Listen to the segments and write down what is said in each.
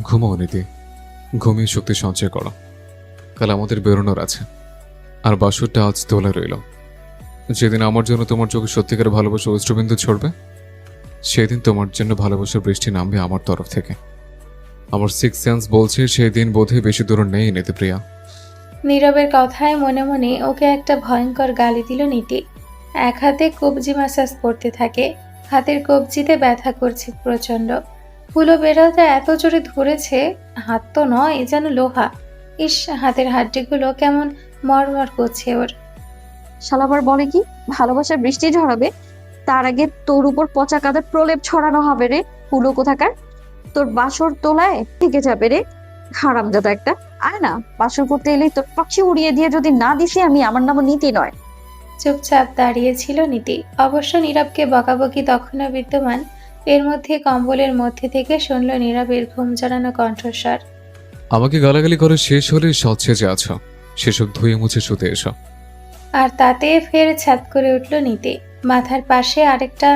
ঘুমাও নীতি, ঘুমিয়ে শক্তি সঞ্চয় করো। কাল আমাদের বেরোনোর আছে, আর বাসরটা আজ তোলা রইল। যেদিন আমার জন্য তোমার চোখে সত্যিকার ভালোবাসা অশ্রুবিন্দু ছড়বে, সেদিন তোমার জন্য ভালোবাসার বৃষ্টি নামবে আমার তরফ থেকে। আমার সিক্স সেন্স বলছে সেই দিন বোধহয় বেশি দূর নেই নীতিপ্রিয়া। নীরবের কথায় মনে মনে ওকে একটা ভয়ঙ্কর গালি দিল নীতি। এক হাতে কবজি ম্যাসাজ করতে থাকে, হাতের কবজিতে ব্যথা করছে প্রচন্ড। হুলো বেড়ালটা এত জোরে ধরেছে, হাত তো নয় যেন লোহা। ইস, হাতের হাড্ডিগুলো কেমন মরমর করছে ওর। শালাবার বলে কি ভালোবাসার বৃষ্টি ঝরাবে, তার আগে তোর উপর পচা কাদার প্রলেপ ছড়ানো হবে রে। হুলো কোথাকার, তোর বাসর তোলায় থেকে যাবে রে। হারামজাদা একটা। আয় না, বাসর করতে এলেই তোর পাখি উড়িয়ে দিয়ে যদি না দিছি আমি, আমার নামও নীতি নয়। চুপচাপ দাঁড়িয়েছিল নীতি। অবশ্য নীরবকে বকাবকি তখনও বিদ্যমান। এর মধ্যে কম্বলের মধ্যে থেকে শুনল নীরবের ঘুম জড়ানো কণ্ঠস্বর। আমাকে গালাগালি করে শেষ হলে সৎসেজে আছো, সেসব ধুয়ে মুছে শুতে এসো। আর তাতে ফের ছাদ করে উঠল নীতি। মাথার পাশে আরেকটা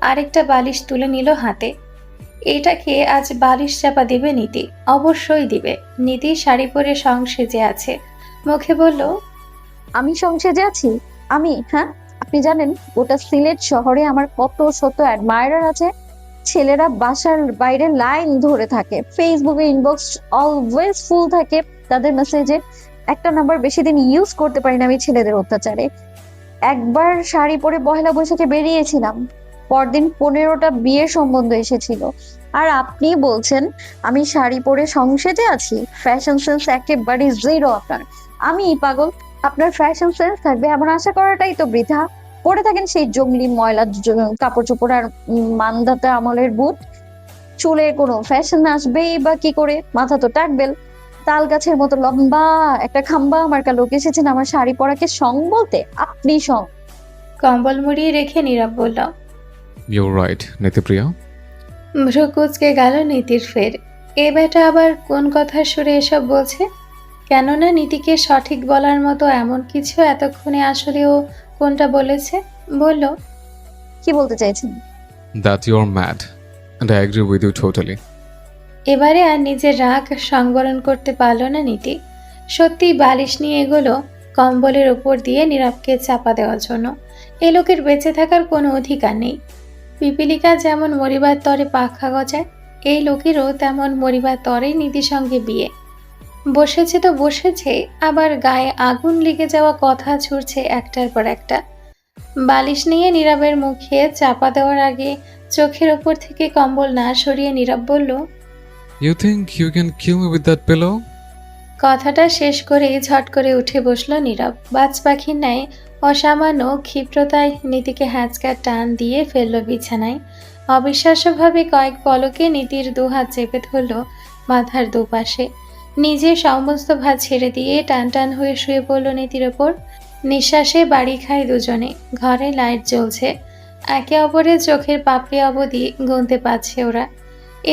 আরেকটা বালিশ তুলে নিল হাতে। এটাকে আজ বালিশ চাপা দিবে নীতি, অবশ্যই দিবে। নীতি শাড়ি পরে সং সেজে আছে, মুখে বলল, আমি সংসেজে আছি? আমি? হ্যাঁ, আপনি জানেন গোটা সিলেট শহরে আমার কত শত অ্যাডমায়ারার আছে। ছেলেরা বাসার বাইরে লাইন ধরে থাকে, ফেসবুকে ইনবক্স অলওয়েজ ফুল থাকে তাদের মেসেজে। একটা নাম্বার বেশি দিন ইউজ করতে পারি না আমি ছেলেদের অত্যাচারে। একবার শাড়ি পরে পহেলা বৈশাখে বেরিয়েছিলাম, পরদিন 15টা বিয়ের সম্বন্ধ এসেছিল। আর আপনি বলছেন আমি শাড়ি পরে সংসেজে আছি? ফ্যাশন সেন্স একেবারে জিরো আপনার। আমি পাগল, আপনার ফ্যাশন সেন্স থাকবে এমন আশা করাটাই তো বৃথা। পরে থাকেন সেই জঙ্গলি ময়লা কাপড় চোপড় আর মান্ধাতা আমলের বুট। চুলে কোনো ফ্যাশন আসবেই বা কি করে? মাথা তো টাকবেল, তাল গাছের মতো লম্বা একটা খাম্বা মার্কা লোক এসেছেন আমার শাড়ি পরাকে সং বলতে। আপনি সং? কম্বল মুড়িয়ে রেখে নীরব বলল। You're right Nitipriya. ভ্রু কুঁচকে গেল নীতির ফের। এ বেটা আবার কোন কথার সুরে এসব বলছে? কেননা নীতিকে সঠিক বলার মতো এমন কিছু এতক্ষণে আসলে ও কোনটা বলেছে। বলল, কি বলতে চাইছেন? That you're mad, and I agree with you totally. এবারে আর নিজের রাগ সংবরণ করতে পারল না নীতি। সত্যি বালিশ নিয়ে এগোলো কম্বলের ওপর দিয়ে নীরবকে চাপা দেওয়ার জন্য। এ লোকের বেঁচে থাকার কোনো অধিকার নেই। পিপিলিকা যেমন মরিবার তরে পাখা গজায়, এই লোকেরও তেমন মরিবার তরেই নীতির সঙ্গে বিয়ে। বসেছে তো বসেছে, আবার গায়ে আগুন লেগে যাওয়া কথা ছুড়ছে একটার পর একটা। বালিশ নিয়ে নীরবের মুখে চাপা দেওয়ার আগে চোখের ওপর থেকে কম্বল না সরিয়ে নীরব বলল, you think you can kill me with that pillow? কথাটা শেষ করেই ঝট করে উঠে বসল নীরব। বাজ পাখির ন্যায় অসামান্য ক্ষিপ্রতায় নীতিকে হ্যাঁচকা টান দিয়ে ফেলল বিছানায়। অবিশ্বাস্যভাবে কয়েক পলকে নীতির দুহাত চেপে ধরল মাথার দুপাশে। নিজের সমস্ত ভাত ছেড়ে দিয়ে টান টান হয়ে শুয়ে পড়ল নীতির ওপর। নিঃশ্বাসে বাড়ি খায় দুজনে। ঘরে লাইট জ্বলছে, একে অপরের চোখের পাপড়ি অবধি গুনতে পারছে ওরা।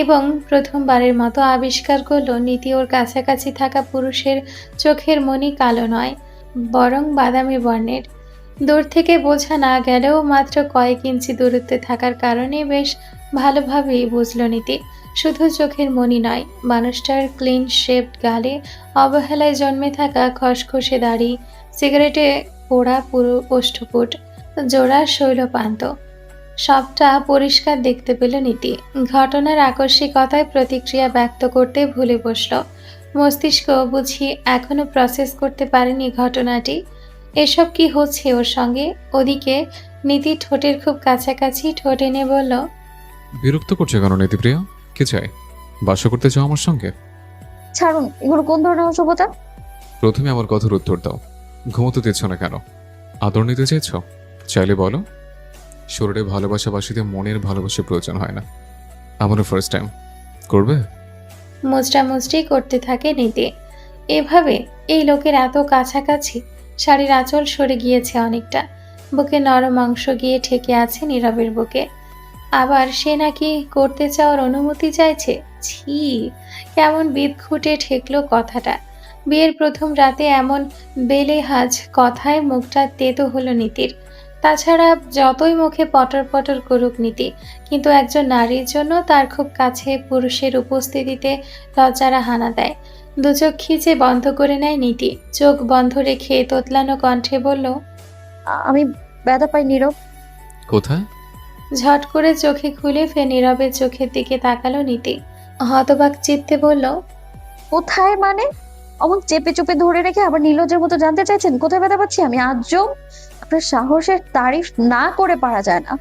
এবং প্রথমবারের মতো আবিষ্কার করল নীতি ওর কাছাকাছি থাকা পুরুষের চোখের মনি কালো নয়, বরং বাদামি বর্ণের। দূর থেকে বোঝা না গেলেও মাত্র কয়েক ইঞ্চি দূরত্বে থাকার কারণে বেশ ভালোভাবেই বুঝল নীতি। শুধু চোখের মনি নয়, মানুষটার ক্লিন শেপড গালে অবহেলায় জন্মে থাকা খসখসে দাড়ি, সিগারেটে পোড়া পুরো ওষ্ঠপুট, জোড়া শৈলপান্ত, সবটা পরিষ্কার দেখতে পেল নীতি। ঘটনার আকস্মিকতায় প্রতিক্রিয়া ব্যক্ত করতে ভুলে বসল। মস্তিষ্ক বুঝি এখনো প্রসেস করতে পারেনি ঘটনাটি। এসব কি হচ্ছে ওর সঙ্গে? ওদিকে নীতি ঠোঁটের খুব কাছাকাছি ঠোঁট এনে বলল, বিরক্ত করছে কেন নীতিপ্রিয়া? কি চাই? বাসা করতে চাও আমার সঙ্গে? ছাড়ুন, এগুলো কোন ধরনের অসভ্যতা? প্রথমে আমার কথার উত্তর দাও। ঘুমোতে দিচ্ছ না কেন? আদর নিতে চাইছ? চাইলে বলো। শরীরে ভালোবাসাবাসীতে মনের ভালোবাসা প্রয়োজন হয় না। আমারও ফার্স্ট টাইম। করবে? মুচড়ামুচড়ি করতে থাকে নীতি। এভাবে এই লোকের এত কাছাকাছি, শাড়ির আঁচল সরে গিয়েছে অনেকটা, বুকে নরম অংশ গিয়ে ঠেকে আছে নীরবের বুকে। আবার সে নাকি করতে চাওয়ার অনুমতি চাইছে। ছি, কেমন বিদঘুটে ঠেকলো কথাটা। বিয়ের প্রথম রাতে এমন বেলেহাজ কথায় মুখটা তেতো হলো নীতির। তাছাড়া যতই মুখে পটর পটর করুক নীতি, কিন্তু একজন নারীর জন্য তার খুব কাছে পুরুষের উপস্থিতিতে লজ্জারা হানা দেয়। দু চোখ খিচে বন্ধ করে নেয় নীতি, চোখ বন্ধ রেখে তোতলানো কণ্ঠে বলল, আমি ব্যথা পাই নীরব। কোথায়? ঝট করে চোখে খুলে ফের নীরবের চোখের দিকে তাকালো নীতি। হতবাক চিত্তে বলল, কোথায় মানে? অমন চেপে চুপে ধরে রেখে আবার নির্লজ্জের মতো জানতে চাইছেন কোথায় ব্যথা পাচ্ছি আমি? আজব! আপনার সাহসের তারিফ না করে পারা যায় না।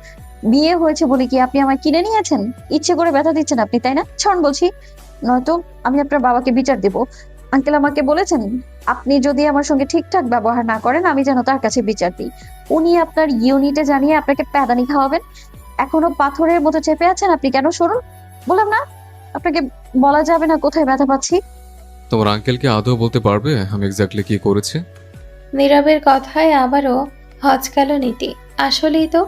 বিয়ে হয়েছে বলে কি আপনি আমায় কিনে নিয়েছেন? ইচ্ছে করে ব্যথা দিচ্ছেন আপনি, তাই না? ছাড়ুন বলছি, নয়তো আমি আপনার বাবাকে বিচার দেব। আঙ্কেল আমাকে বলেছেন আপনি যদি আমার সঙ্গে ঠিকঠাক ব্যবহার না করেন আমি যেন তার কাছে বিচার দিই। উনি আপনার ইউনিটে জানিয়ে আপনাকে প্যাদানি খাওয়াবেন। এখনো পাথরের মতো চেপে আছেন আপনি, কেন? সরুন, বললাম না আপনাকে বলা যাবে না কোথায় ব্যথা পাচ্ছি। তোমার আঙ্কেলকে আদৌ বলতে পারবে আমি এক্স্যাক্টলি কি করেছি? নীরবের কথায় আবারও হচকাল নীতি। আসলেই তো,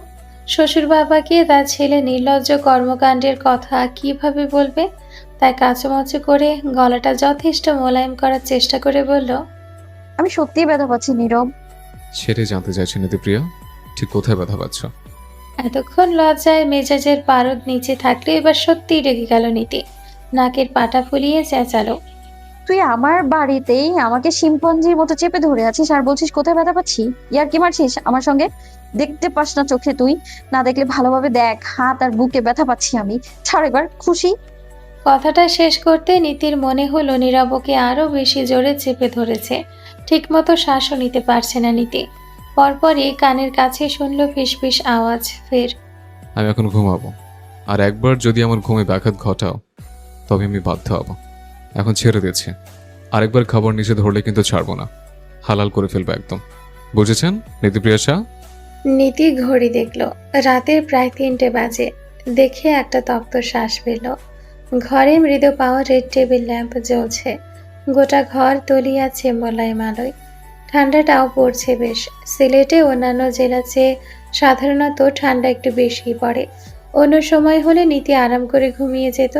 শ্বশুর বাবাকে তার ছেলে নির্লজ্জ কর্মকাণ্ডের কথা কিভাবে বলবে? তাই কাচুমাচু করে গলাটা যথেষ্ট মোলায়েম করার চেষ্টা করে বলল, আমি সত্যিই ব্যথা পাচ্ছি নীরব। সেটাই জানতে চাইছি নীতিপ্রিয়া, ঠিক কোথায় ব্যথা পাচ্ছ? এতক্ষণ লজ্জায় মেজাজের পারদ নিচে থাকলে এবার সত্যিই রেগে গেল নীতি। নাকের পাটা ফুলিয়ে চেঁচালো, তুই আমার বাড়িতেই আমাকে শিম্পাঞ্জির মতো চেপে ধরে আছিস আর বলছিস কোথায় ব্যথা পাচ্ছি? ইয়ার কি মারছিস আমার সঙ্গে? দেখতে পাস না চোখে তুই? না দেখলে ভালোভাবে দেখ, হাত আর বুকে ব্যথা পাচ্ছি আমি। ছাড় এবার, খুশি? কথাটা শেষ করতে নীতির মনে হলো নীরবকে আরো বেশি জোরে চেপে ধরেছে। ঠিকমতো শ্বাসও নিতে পারছে না নীতি। পরপরই কানের কাছে শুনল ফিসফিস আওয়াজ। ফের আমি এখন ঘুমাবো, আর একবার যদি আমার ঘুমে ব্যাঘাত ঘটাও তবে আমি বাধ্য হব। এখন ছেড়ে দিচ্ছি, আরেকবার খাবার নিচে ধরলে কিন্তু ছাড়বো না, হালাল করে ফেলবো একদম, বুঝেছেন নীতিপ্রিয়া শাহ? নীতি ঘড়ি দেখল, রাতের প্রায় 3টে বাজে। দেখে একটা তপ্ত শ্বাস পেল। ঘরে মৃদু পাওয়ারের টেবিল ল্যাম্প জ্বলছে। গোটা ঘর তলিয়াছে মোলায়েম আলোয়। ঠান্ডাটাও পড়ছে বেশ। সিলেটে অন্যান্য জেলার চেয়ে সাধারণত ঠান্ডা একটু বেশি পড়ে। অন্য সময় হলে নীতি আরাম করে ঘুমিয়ে যেত,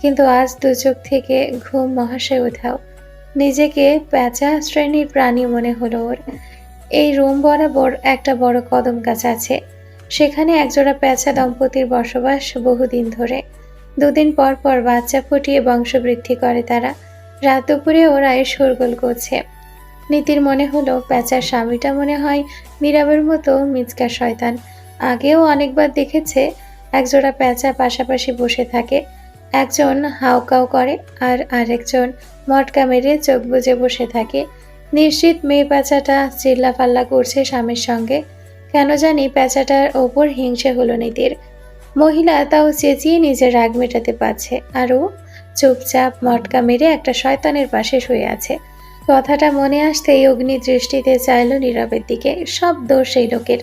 কিন্তু আজ দু চোখ থেকে ঘুম মহাশয় উধাও। নিজেকে প্যাঁচা শ্রেণীর প্রাণী মনে হলো ওর। এই রুম বরাবর একটা বড় কদম গাছ আছে। সেখানে একজোড়া প্যাঁচা দম্পতির বসবাস বহুদিন ধরে। দুদিন পর পর বাচ্চা ফুটিয়ে বংশবৃদ্ধি করে তারা। রাত দুপুরে ওরা শোরগোল করছে। নীতির মনে হলো প্যাঁচার স্বামীটা মনে হয় মীরাবের মতো মিচকা শয়তান। আগেও অনেকবার দেখেছে একজোড়া প্যাঁচা পাশাপাশি বসে থাকে। একজন হাউকাউ করে আর আরেকজন মটকা মেরে চোখ বুজে বসে থাকে। নিশ্চিত মেয়ে প্যাঁচাটা চিল্লাফাল্লা করছে স্বামীর সঙ্গে। কেন জানি প্যাঁচাটার ওপর হিংসে হলো নীতির। মহিলা তাও চেঁচিয়ে নিজের রাগ মেটাতে পারছে, আর ও চুপচাপ মটকা মেরে একটা শয়তানের পাশে শুয়ে আছে। কথাটা মনে আসতেই অগ্নি দৃষ্টিতে চাইল নীরবের দিকে। সব দোষ এই লোকের।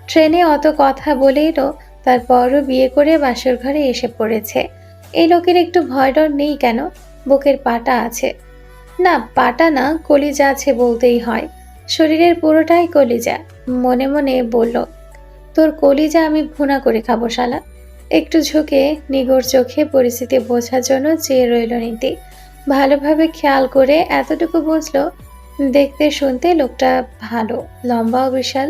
ট্রেনে অত কথা বলে এলো, তারপরও বিয়ে করে বাসর ঘরে এসে পড়েছে। এই লোকের একটু ভয় ডর নেই কেন? বুকের পাটা আছে, না পাটা না কলিজা আছে বলতেই হয়। শরীরের পুরোটাই কলিজা। মনে মনে বলল, তোর কলিজা আমি ভুনা করে খাবো শালা। একটু ঝুঁকে নিগড় চোখে পরিস্থিতি বোঝার জন্য চেয়ে রইল নীতি। ভালোভাবে খেয়াল করে এতটুকু বুঝলো, দেখতে শুনতে লোকটা ভালো, লম্বাও বিশাল।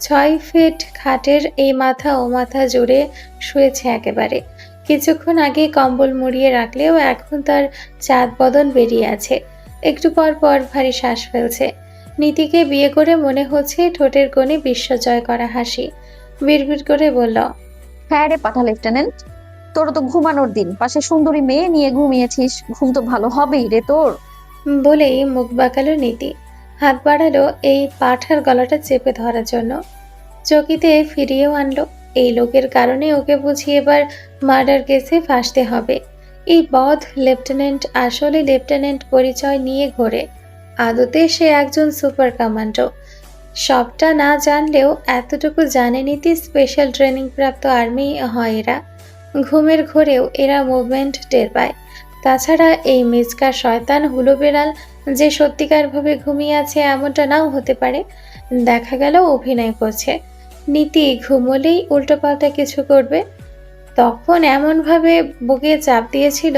6 ফিট খাটের এই মাথা ও মাথা জুড়ে শুয়েছে একেবারে। কিছুক্ষণ আগে কম্বল মুড়িয়ে রাখলেও এখন তার চাঁদ বদন বেরিয়ে আছে। একটু পর পর ভারী শ্বাস ফেলছে। নীতিকে বিয়ে করে মনে হচ্ছে ঠোঁটের কোণে বিশ্বজয় করা হাসি। বিড়বিড় করে বলল, হ্যাঁ রে পাঠা লেফটেন্যান্ট, তোর তো ঘুমানোর দিন, পাশে সুন্দরী মেয়ে নিয়ে ঘুমিয়েছিস, ঘুম তো ভালো হবেই রে তোর। বলেই মুখ বাঁকালো নীতি। হাত বাড়ালো এই পাঠার গলাটা চেপে ধরার জন্য। চকিতে ফিরিয়েও আনলো। এই লোকের কারণে ওকে বুঝি এবার মার্ডার কেসে ফাঁসতে হবে। এই বধ লেফটেন্যান্ট আসলে লেফটেন্যান্ট পরিচয় নিয়ে ঘোরে। আদতে সে একজন সুপার কমান্ডো। সবটা না জানলেও এতটুকু জানে নীতি স্পেশাল ট্রেনিং প্রাপ্ত আর্মি হয় এরা। ঘুমের ঘোরেও এরা মুভমেন্ট টের পায়। তাছাড়া এই মিজকা শয়তান হুলো বেড়াল যে সত্যিকারভাবে ঘুমিয়ে আছে এমনটা নাও হতে পারে। দেখা গেল অভিনয় করছে। নীতি ঘুমোলেই উল্টোপাল্টা কিছু করবে। তখন এমনভাবে বুকে চাপ দিয়েছিল,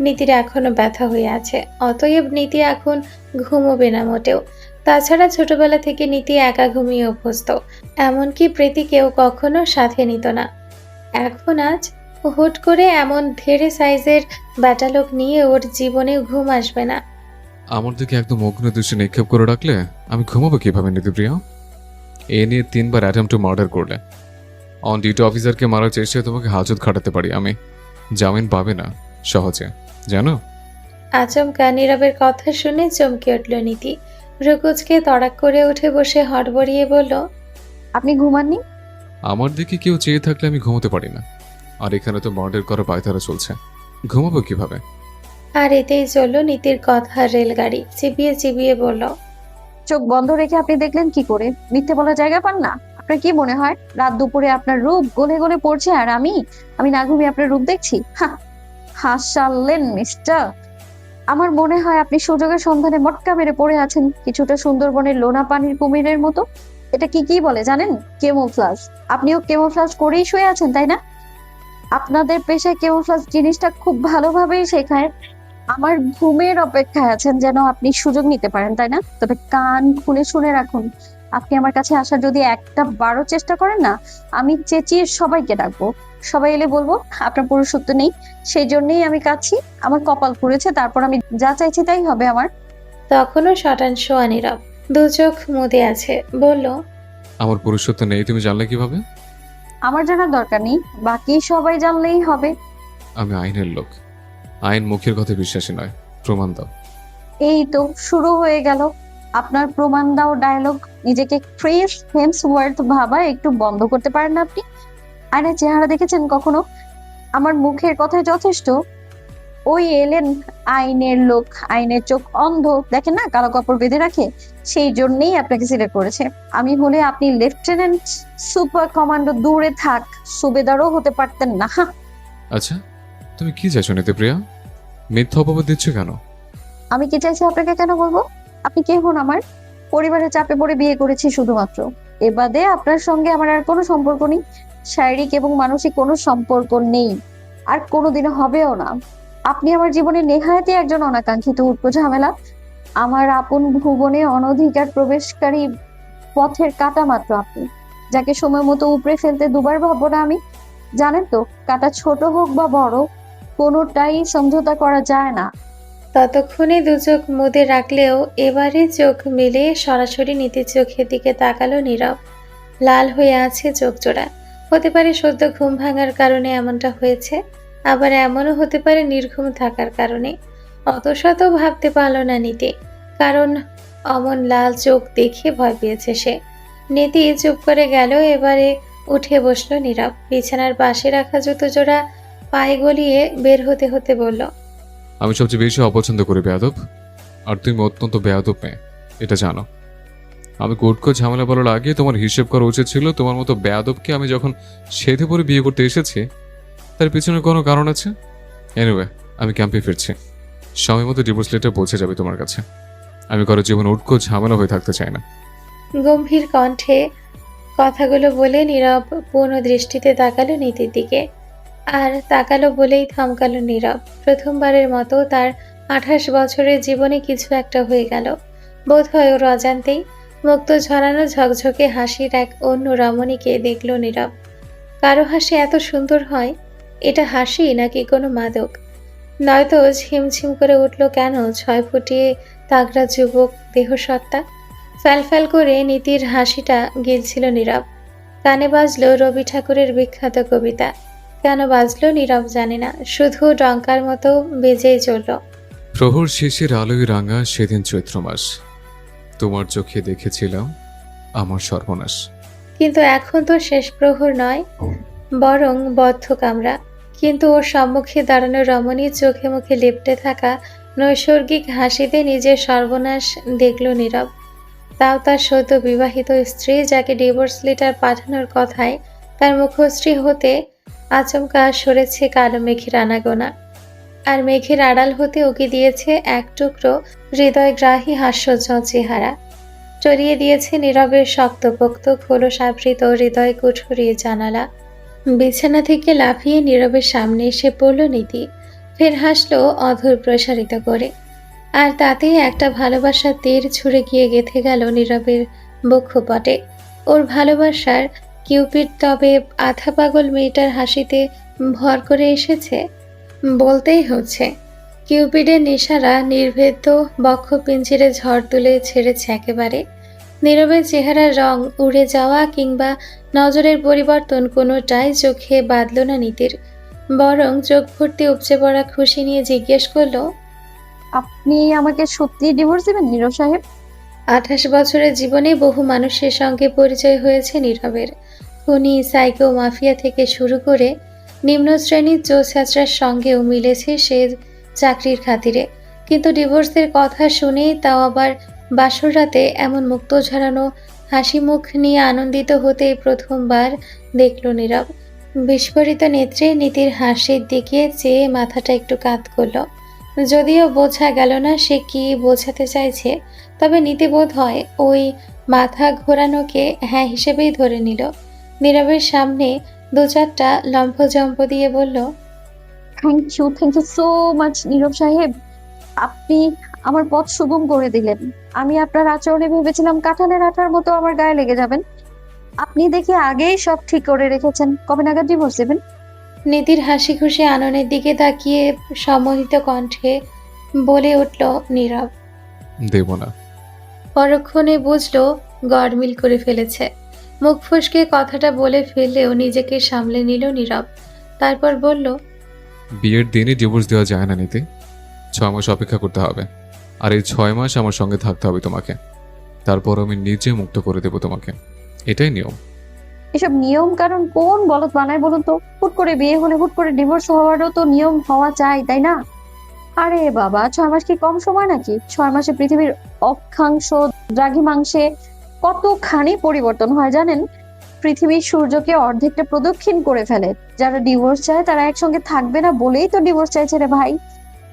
নীতির এখনো ব্যথা হয়ে আছে। অতএব নীতি এখন ঘুমোবে না মোটেও। তাছাড়া ছোটবেলা থেকে নীতি একা ঘুমিয়ে অভ্যস্ত, এমনকি প্রীতিকেও কখনো সাথে নিত না। এখন আজ হুট করে এমন ধেড়ে সাইজের ব্যাটালোক নিয়ে ওর জীবনেও ঘুম আসবে না। আমার দিকে একদম অগ্নি দৃষ্টি নিক্ষেপ করে রাখলে আমি ঘুমাবো কিভাবে নীতিপ্রিয়া? এ নিয়ে 3বার অ্যাটেম্প টু মার্ডার করলে অন ডিউটি অফিসারকে মারার চেষ্টায় তোমাকে হাজত খাটাতে পারি আমি। জামিন পাবে না সহজে, জানো? আচমকা নীরবের কথা শুনে চমকে উঠল নীতি। ভ্রুকুচকে তড়াক করে উঠে বসে হড়বড়িয়ে বলল, আপনি ঘুমাননি? আমার দিকে কেউ চেয়ে থাকলে আমি ঘুমোতে পারি না, আর এখানে তো মার্ডার করার পায়তারা চলছে, ঘুমাবো কিভাবে? আর এতেই চলল নীতির কথা রেলগাড়ি। চিবিয়ে চিবিয়ে বলল, চোখ বন্ধ রেখে আপনি দেখলেন কি করে? মিথ্যে বলার জায়গা পান না? আপনার কি মনে হয় রাত দুপুরে আপনার রূপ গলে গলে পড়ছে আর আমি আমি না ঘুমিয়ে আপনার রূপ দেখছি? হাসালেন মিস্টার। আমার মনে হয় আপনি সুযোগের সন্ধানে মটকা মেরে পড়ে আছেন, কিছুটা সুন্দরবনের লোনা পানির কুমিরের মতো। এটা কি বলে জানেন? কেমোফ্লাজ। আপনিও কেমোফ্লাজ করেই শুয়ে আছেন, তাই না? আপনাদের পেশায় কেমোফ্লাজ জিনিসটা খুব ভালোভাবেই শেখায়। আমার ঘুমের অপেক্ষায় আছেন যেন আপনি সুযোগ নিতে পারেন, তাই না? তবে কান খুলে শুনে রাখুন, আপনি আমার কাছে আসার যদি একটা বারো চেষ্টা করেন না, আমি চেঁচিয়ে সবাইকে ডাকবো। সবাই এলে বলবো আপনার পুরুষত্ব নেই, সেই জন্যই আমি কাঁদছি। আমার কপাল পুড়েছে, তারপর আমি যা চাইছি তাই হবে আমার। তখনও শটান শোয়া নীরব, দু চোখ মুদে আছে। বলল, আমার পুরুষত্ব নেই তুমি জানলে কিভাবে? আমার জানার দরকার নেই, বাকি সবাই জানলেই হবে। আমি আইনের লোক, আইন মুখের কথা বিশ্বাসী নয়, প্রমাণ দাও। এই তো শুরু হয়ে গেল আপনার প্রমাণ দাও ডায়লগ। নিজেকে ক্রিস হেমসওয়ার্থ ভাবা একটু বন্ধ করতে পারেন না আপনি? আয়নার চেহারা দেখেছেন কখনো? আমার মুখের কথাই যথেষ্ট। ওই এলেন আইনের লোক, আইনের চোখ অন্ধ, দেখেন না কালো কাপড় বেঁধে রাখে, সেই জন্যই আপনাকে সিলেক্ট করেছে। আমি হলে আপনি লেফটেন্যান্ট সুপার কমান্ডো, দূরে থাক সুবেদারও হতে পারতেন না। আচ্ছা, তুমি কি চাইছো নীতিপ্রিয়া? মিথ্যা অপবাদ দিচ্ছ কেন? আমি কি চাইছি আপনাকে কেন বলবো? আপনি কে হন আমার? পরিবারের চাপে পড়ে বিয়ে করেছি শুধুমাত্র। এ বাদে আপনার সঙ্গে আমার আর কোনো সম্পর্ক নেই, শারীরিক এবং মানসিক কোনো সম্পর্ক নেই, আর কোনোদিনও হবেও না। আপনি আমার জীবনে নেহায়েতই একজন অনাকাঙ্ক্ষিত উটকো ঝামেলা, আমার আপন ভুবনে অনধিকার প্রবেশকারী পথের কাঁটা মাত্র আপনি, যাকে সময় মতো উপড়ে ফেলতে দুবার ভাববো না আমি। জানেন তো, কাঁটা ছোট হোক বা বড়, কোনোটাই সমঝোতা করা যায় না। ততক্ষণে দু চোখ মুদে রাখলেও এবারে চোখ মেলে সরাসরি নীতির চোখের দিকে তাকালো নীরব। লাল হয়ে আছে চোখ জোড়া। হতে পারে সদ্য ঘুম ভাঙার কারণে এমনটা হয়েছে, আবার এমনও হতে পারে নির্ঘুম থাকার কারণে। অত শত ভাবতে পারল না নীতি, কারণ অমন লাল চোখ দেখে ভয় পেয়েছে সে। নীতি চুপ করে গেল। এবারে উঠে বসলো নীরব। বিছানার পাশে রাখা জুতো জোড়া পায়ে গলিয়ে বের হতে হতে বলল, আমি সবচেয়ে বেশি অপছন্দ করি বেয়াদব, আর তুমি অত্যন্ত বেয়াদব মেয়ে, এটা জানো। আমি কোর্টকো ঝামেলা বলার আগে তোমার হিসেব করা উচিত ছিল তোমার মতো বেয়াদবকে আমি যখন সেধে পরে বিয়ে করতে এসেছি তার পিছনে কোনো কারণ আছে। এনিওয়ে, আমি ক্যাম্পে ফিরছি, সময় মতো ডিভোর্স লেটার পৌঁছে যাবে তোমার কাছে। আমি কারো জীবন উটকো ঝামেলা হয়ে থাকতে চাই না। গম্ভীর কণ্ঠে কথাগুলো বলে নীরব পূর্ণ দৃষ্টিতে তাকালো নীতির দিকে। আর তাকালো বলেই থমকালো নীরব। প্রথমবারের মতো তার 28 বছরের জীবনে কিছু একটা হয়ে গেল। বোধ হয় ওর অজান্তেই মুক্ত ঝরানো ঝকঝকে হাসির এক অন্য রমণীকে দেখল নীরব। কারো হাসি এত সুন্দর হয়, এটা হাসি নাকি কোনো মাদক? নয়তো ঝিমঝিম করে উঠল কেন 6 ফুটিয়ে তাগড়া যুবক দেহসত্তা? ফ্যালফ্যাল করে নীতির হাসিটা গিলছিল নীরব। কানে বাজলো রবি ঠাকুরের বিখ্যাত কবিতা। কেন বাজলো নীরব জানে না, শুধু ডঙ্কার মতো বেজেই চলল। প্রহর শেষের আলোয় রাঙা সেদিন চৈত্র মাস, তোমার চোখে দেখেছিলাম আমার সর্বনাশ। কিন্তু এখন তো শেষ প্রহর নয়, বরং বদ্ধ কামরা। কিন্তু ওর সম্মুখে দাঁড়ানো রমণীর চোখে মুখে লেপ্টে থাকা নৈসর্গিক হাসিতে নিজের সর্বনাশ দেখল নীরব। তাও তার সদ্য বিবাহিত স্ত্রী, যাকে ডিভোর্স লেটার পাঠানোর কথায় তার মুখশ্রী হতে আচমকা সরেছে কালো মেঘের আনাগোনা। আর মেঘের আড়াল হতে উকি দিয়েছে এক টুকরো হৃদয়গ্রাহী হাস্যোজ্জ্বল চেহারা। চড়িয়ে দিয়েছে নীরবের শক্তপোক্ত খোলস আবৃত হৃদয় কুঠুরিয়ে জানালা। বিছানা থেকে লাফিয়ে নীরবের সামনে এসে পড়ল নীতি। ফের হাসলো অধর প্রসারিত করে। আর তাতেই একটা ভালোবাসার তীর ছুঁড়ে গিয়ে গেঁথে গেল নীরবের বক্ষপটে। ওর ভালোবাসার কিউপিড তবে আধা পাগল মেয়েটার হাসিতে ভর করে এসেছে বলতেই হচ্ছে। কিউপিডের নেশারা নির্ভেদ্য বক্ষ পিঞ্জিরে ঝড় তুলে ছেড়েছে একেবারে। নীরবের চেহারার রং উড়ে যাওয়া কিংবা নজরের পরিবর্তন কোনোটাই চোখে বাঁধল না নীতির, বরং চোখ ভর্তি উপচে পড়া খুশি নিয়ে জিজ্ঞেস করলো, আপনি আমাকে সত্যি ডিভোর্স দেবেন নীরব সাহেব? 28 বছরের জীবনে বহু মানুষের সঙ্গে পরিচয় হয়েছে নীরবের। খুনি, সাইকো, মাফিয়া থেকে শুরু করে নিম্ন শ্রেণীর চোর-ছাঁচড়ার সঙ্গেও মিলেছে সে চাকরির খাতিরে। কিন্তু ডিভোর্সের কথা শুনেই, তাও আবার বাসর রাতে, এমন মুক্ত ঝরানো হাসি মুখ নিয়ে আনন্দিত হতেই প্রথমবার দেখল নীরব। বিস্ফোরিত নেত্রে নীতির হাসির দিকে চেয়ে মাথাটা একটু কাত করল। যদিও বোঝা গেল না সে কি বোঝাতে চাইছে, তবে নীতি বোধ হয় ওই মাথা ঘোরানোকে হ্যাঁ হিসেবেই ধরে নিল। নীরবের সামনে 2-4টা লম্ফজম্প দিয়ে বলল, থ্যাংক ইউ সো মাচ নীরব সাহেব। আপনি আমার পথ সুগম করে দিলেন। আমি আপনার আচরণে ভেবেছিলাম কাঁঠালের আঠার মতো আমার গায়ে লেগে যাবেন। আপনি দেখি আগেই সব ঠিক করে রেখেছেন। কবে নাগাদ ডিভোর্স দেবেন? নীতির হাসি খুশি আননের দিকে তাকিয়ে সম্মোহিত কণ্ঠে বলে উঠল নীরব। দেব না। পরক্ষণে বুঝলো গড়মিল করে ফেলেছে। মুখ ফসকে কথাটা বলে ফেললেও নিজেকে সামলে নিল নীরব। তারপর বলল, বিয়ের দিনই ডিভোর্স দেওয়া যায় না নীতি। 6 মাস অপেক্ষা করতে হবে। আর এই 6 মাস আমার সঙ্গে থাকতে হবে তোমাকে। তারপর আমি নিজে মুক্ত করে দেব তোমাকে। এটাই নিয়ম। এসব নিয়ম কারণ কোন বলদ বানায় বলুন তো? হুট করে বিয়ে হলে হুট করে ডিভোর্স হওয়ারও তো নিয়ম হওয়া চাই, তাই না? আরে বাবা, 6 মাস কি কম সময় নাকি? 6 মাসে পৃথিবীর অক্ষাংশ দ্রাঘিমাংশে কতখানি পরিবর্তন হয় জানেন? পৃথিবীর সূর্যকে অর্ধেকটা প্রদক্ষিণ করে ফেলে। যারা ডিভোর্স চায় তারা একসঙ্গে থাকবে না বলেই তো ডিভোর্স চাইছে রে ভাই।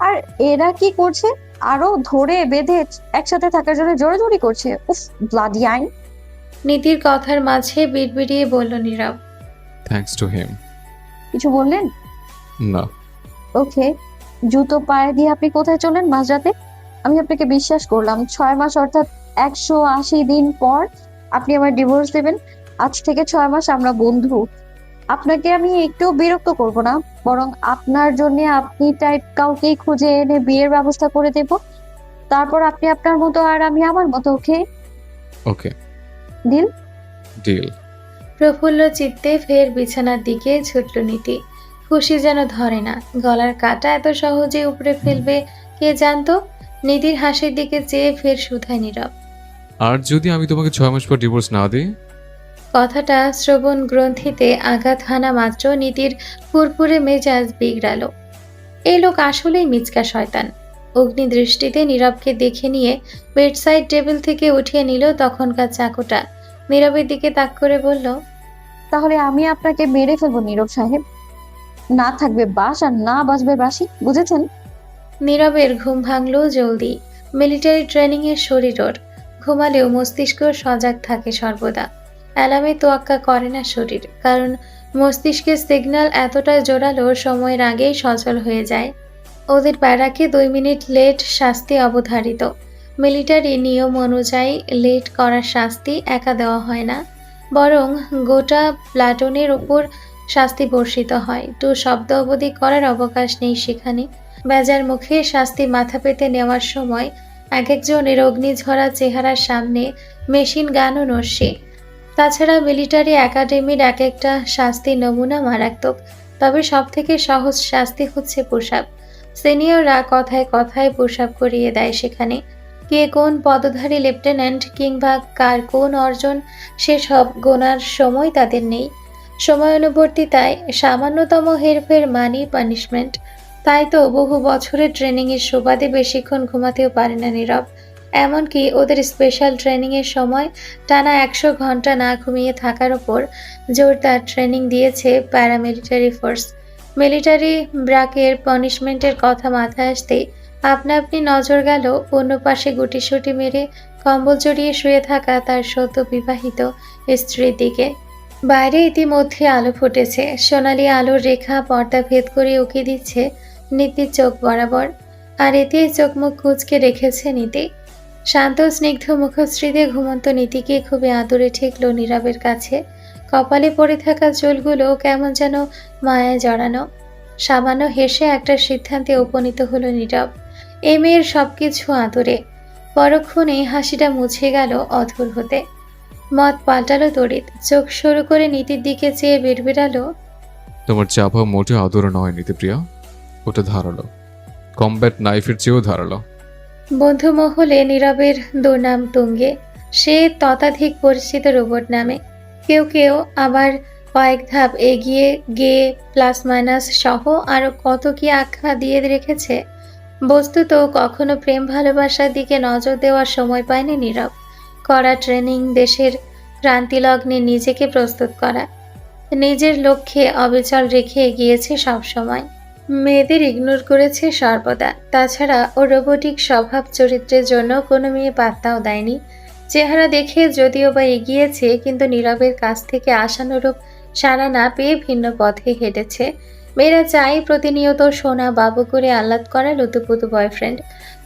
আর এরা কি করছে? আরো ধরে বেঁধে একসাথে থাকার জন্য জোরাজুরি করছে। উফ, ব্লাডি আইন। নীতির কথার মাঝে বিড়বিড়িয়ে বলল নীরব। Thanks to him. কিছু বললেন? না। ওকে। জুতো পায়ে দিয়ে আপনি কোথায় চলেন মাঝরাতে? আমি আপনাকে বিশ্বাস করলাম 6 মাস অর্থাৎ 180 দিন পর আপনি আমার ডিভোর্স দেবেন। আজ থেকে 6 মাস আমরা বন্ধু। আপনাকে আমি একটু বিরক্ত করব না, বরং আপনার জন্য আপনি টাইপ কাউকেই খুঁজে এনে বিয়ের ব্যবস্থা করে দেব। তারপর আপনি আপনার মতো আর আমি আমার মতো। ওকে? ওকে। ডিল? ডিল। প্রফুল্ল চিত্তে ফের বিছানার দিকে ছুটল নীতি। খুশি যেন ধরে না, গলার কাটা এত সহজে উপড়ে ফেলবে কে জানতো। নীতির হাসির দিকে চেয়ে ফের শুধায় নীরব। আর যদি আমি তোমাকে 6 মাস পর ডিভোর্স না দিই? কথাটা শ্রবণ গ্রন্থিতে আঘাত হানা মাত্র নীতির ফুরফুরে মেজাজ বিগড়াল। এই লোক আসলেই মিচকা শয়তান। অগ্নি দৃষ্টিতে নীরবকে দেখে নিয়ে বেডসাইড টেবিল থেকে উঠিয়ে নিল তখনকার চাকুটা। নীরবের দিকে তাক করে বলল, তাহলে আমি আপনাকে মেরে ফেলবো নীরব সাহেব। না থাকবে বাস আর না বাজবে বাসি, বুঝেছেন? নীরবের ঘুম ভাঙল জলদি। মিলিটারি ট্রেনিং এর শরীর ওর। ঘুমালেও মস্তিষ্ক সজাগ থাকে সর্বদা। অ্যালার্মে তোয়াক্কা করে না শরীর, কারণ মস্তিষ্কের সিগন্যাল এতটাই জোরালো সময়ের আগেই সচল হয়ে যায়। ওদের প্যারাকে 2 মিনিট লেট শাস্তি অবধারিত। মিলিটারি নিয়ম অনুযায়ী লেট করার শাস্তি একা দেওয়া হয় না, বরং গোটা প্লাটুনের ওপর শাস্তি বর্ষিত হয়। টু শব্দ অবধি করার অবকাশ নেই সেখানে। বেজার মুখে শাস্তি মাথা পেতে নেওয়ার সময় এক একজনের অগ্নিঝরা চেহারার সামনে মেশিন গানও নস্যে। তাছাড়া মিলিটারি একাডেমির এক একটা শাস্তির নমুনা মারাত্মক। তবে সব থেকে সহজ শাস্তি হচ্ছে পুশ-আপ। সিনিয়ররা কথায় কথায় পুশ-আপ করিয়ে দেয় সেখানে। কে কোন পদধারী লেফটেন্যান্ট কিংবা কার কোন অর্জন সেসব গোনার সময় তাদের নেই। সময়ানুবর্তিতায় সামান্যতম হেরফের মানি পানিশমেন্ট। তাই তো বহু বছরের ট্রেনিংয়ের সুবাদে বেশিক্ষণ ঘুমাতেও পারে না নীরব। এমনকি ওদের স্পেশাল ট্রেনিংয়ের সময় টানা 100 ঘন্টা না ঘুমিয়ে থাকার ওপর জোরদার ট্রেনিং দিয়েছে প্যারামিলিটারি ফোর্স। মিলিটারি ব্রাকের পানিশমেন্টের কথা মাথায় আসতেই আপনা আপনি নজর গেল অন্য পাশে গুটিসুটি মেরে কম্বল জড়িয়ে শুয়ে থাকা তার সদ্য বিবাহিত স্ত্রীর দিকে। বাইরে ইতিমধ্যে আলো ফুটেছে। সোনালি আলোর রেখা পর্দা ভেদ করে উকি দিচ্ছে নীতির চোখ বরাবর। আর এতেই চোখ মুখ কুঁচকে রেখেছে নীতি। শান্ত স্নিগ্ধ মুখশ্রীতে ঘুমন্ত নীতিকে খুবই আদরে ঠেকল নীরবের কাছে। কপালে পড়ে থাকা চুলগুলো কেমন যেন মায়ায় জড়ানো। সামান্য হেসে একটা সিদ্ধান্তে উপনীত হলো নীরব। এই মেয়ের সবকিছু আদরে। পরক্ষণে হাসিটা মুছে গেল অধর হতে। মত পাল্টালো তড়িৎ। চোখ সরু করে নীতির দিকে চেয়ে বিড়বিড়ালো, তোমার চাপা মোটে আদর নয় নীতিপ্রিয়া, ওটা ধারালো, কমব্যাট নাইফের চেয়েও ধারালো। বন্ধু মহলে নীরবের দুর্নাম তুঙ্গে। সে ততাধিক পরিচিত রোবট নামে। কেউ কেউ আবার কয়েক ধাপ এগিয়ে গে প্লাস মাইনাস সহ আরো কত কি আখ্যা দিয়ে রেখেছে। বস্তুত কখনো প্রেম ভালোবাসার দিকে নজর দেওয়ার সময় পায়নি নীরব। করা ট্রেনিং, দেশের ক্রান্তিলগ্নে নিজেকে প্রস্তুত করা, নিজের লক্ষ্যে অবিচল রেখে এগিয়েছে সবসময়। মেয়েদের ইগনোর করেছে সর্বদা। তাছাড়া ও রোবোটিক স্বভাব চরিত্রের জন্য কোনো মেয়ে পাত্তাও দেয়নি। চেহারা দেখে যদিও বা এগিয়েছে, কিন্তু নীরবের কাছ থেকে আশানুরূপ সাড়া না পেয়ে ভিন্ন পথে হেঁটেছে। মেয়েরা চাই প্রতিনিয়ত সোনা বাবু করে আহ্লাদ করা লুতুপুতু বয়ফ্রেন্ড।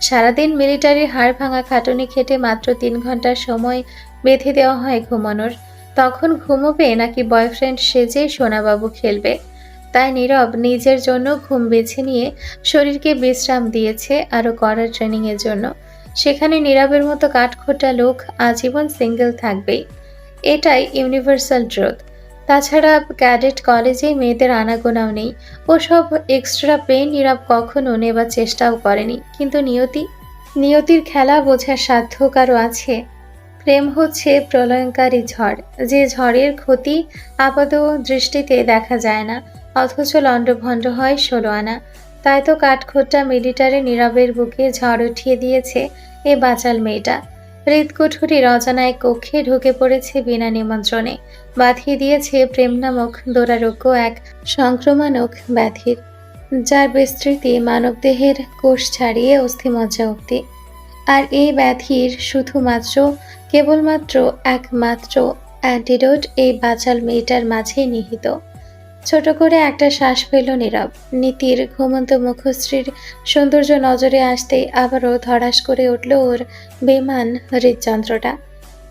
সারাদিন মিলিটারির হাড় ভাঙা খাটুনি খেটে মাত্র 3 ঘন্টার সময় বেঁধে দেওয়া হয় ঘুমানোর। তখন ঘুমোবে নাকি বয়ফ্রেন্ড সেজে সোনাবাবু খেলবে? তাই নীরব নিজের জন্য ঘুম বেছে নিয়ে শরীরকে বিশ্রাম দিয়েছে আরও কড়া ট্রেনিংয়ের জন্য। সেখানে নীরবের মতো কাঠখোট্টা লোক আজীবন সিঙ্গেল থাকবেই, এটাই ইউনিভার্সাল ট্রুথ। তাছাড়া ক্যাডেট কলেজে মেয়েদের আনাগোনাও নেই। ওসব এক্সট্রা পেন নীরব কখনো নেবার চেষ্টাও করেনি। কিন্তু নিয়তির খেলা বোঝার সাধ্য কারো আছে? প্রেম হচ্ছে প্রলয়ঙ্কারী ঝড়, যে ঝড়ের ক্ষতি আপাত দৃষ্টিতে দেখা যায় না, অথচ লণ্ডভণ্ড হয় 16 আনা। তাই তো কাঠখোট্টা মিলিটারি নীরবের বুকে ঝড় উঠিয়ে দিয়েছে এ বাচাল মেয়েটা। হৃদকুঠুরির অজানা এক কক্ষে ঢুকে পড়েছে বিনা নিমন্ত্রণে। বাঁধিয়ে দিয়েছে প্রেম নামক দুরারোগ্য এক সংক্রমণক ব্যাধির, যার বিস্তৃতি মানবদেহের কোষ ছাড়িয়ে অস্থিমজ্জা অবধি। আর এই ব্যাধির কেবলমাত্র একমাত্র অ্যান্টিডোট এই বাচাল মেয়েটার মাঝেই নিহিত। ছোট করে একটা শ্বাস ফেল নীরব। নীতির ঘুমন্ত মুখশ্রীর সৌন্দর্য নজরে আসতেই আবারও ধড়াস করে উঠল ওর বেমান হৃদযন্ত্রটা।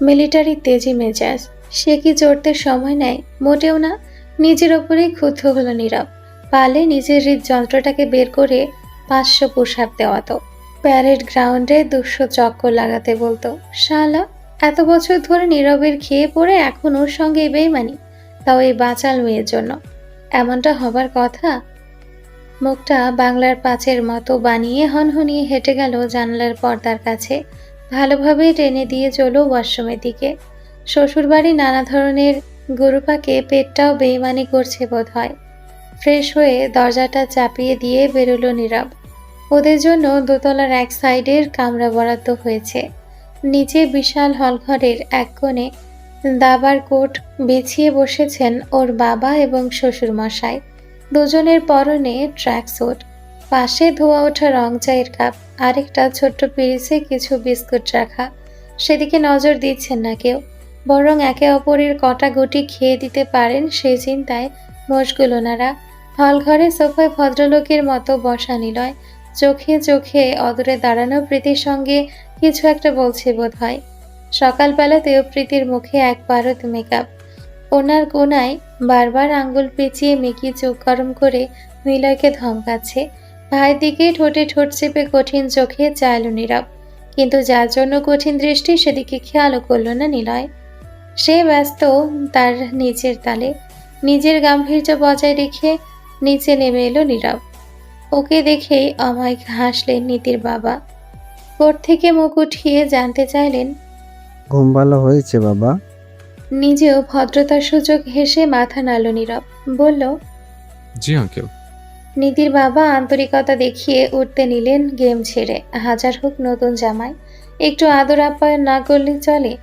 মিলিটারি তেজি মেজাজ, সে কি চড়তে সময় নেয়? মোটেও না। নিজের ওপরেই ক্ষুব্ধ হলো নীরব। পালে নিজের হৃদযন্ত্রটাকে বের করে 500 পুশ-আপ দেওয়াতো। প্যারেড গ্রাউন্ডে 200 চক্কর লাগাতে বলতো। শালা, এত বছর ধরে নীরবের খেয়ে পড়ে এখন ওর সঙ্গে বেইমানি, তাও এই বাচাল মেয়ের জন্য। এমনটা হবার কথা? মুখটা বাংলার পাঁচের মতো বানিয়ে হনহনিয়ে হেঁটে গেল জানালার পর্দার কাছে। ভালোভাবেই টেনে দিয়ে চলো ওয়াশরুমের দিকে। শ্বশুরবাড়ি নানা ধরনের গুরুপাকে পেটটাও বেইমানি করছে বোধ হয়। ফ্রেশ হয়ে দরজাটা চাপিয়ে দিয়ে বেরোলো নীরব। ওদের জন্য দোতলার এক সাইডের কামরা বরাদ্দ হয়েছে। নিচে বিশাল হলঘরের এক কোণে দাবার কোট বিছিয়ে বসেছেন ওর বাবা এবং শ্বশুর মশাই। দুজনের পরনে ট্র্যাক স্যুট। পাশে ধোয়া ওঠা রং চায়ের কাপ, আরেকটা ছোট্ট পিরিচে কিছু বিস্কুট রাখা। সেদিকে নজর দিচ্ছেন না কেউ, বরং একে অপরের কটাগুটি খেয়ে দিতে পারেন সেই চিন্তায় মশগুল ওনারা। হলঘরে সোফায় ভদ্রলোকের মতো বসা নিলয়। চোখে চোখে অদূরে দাঁড়ানো প্রীতির সঙ্গে কিছু একটা বলছে বোধ হয়। সকালবেলাতেও প্রীতির মুখে এক পারদ মেকআপ। ওনার কোনায় বারবার আঙ্গুল পেঁচিয়ে মেকি চোখ গরম করে নিলয়কে ধমকাচ্ছে। ভাইয়ের দিকে ঠোঁটে ঠোঁট চেপে কঠিন চোখে চাইল নীরব, কিন্তু যার জন্য কঠিন দৃষ্টি সেদিকে খেয়ালও করল না নিলয়। সে ব্যস্ত তার নিচের তালে। নিজের গাম্ভীর্য বজায় রেখে নিচে নেমে এলো নীরব। ওকে দেখেই অমায়িক হাসলেন নীতির বাবা। কোট থেকে মুখ উঠিয়ে জানতে চাইলেন, ঘুম ভালো হয়েছে বাবা? নিজেও ভদ্রতার সুযোগ হেসে মাথা নাড়ল নীরব। বলল, জি আঙ্কেল। নীতির বাবা আন্তরিকতা দেখিয়ে উঠতে নিলেন গেম ছেড়ে। হাজার হোক নতুন জামাই, একটু আদর আপ্যায়ন না করলে চলে।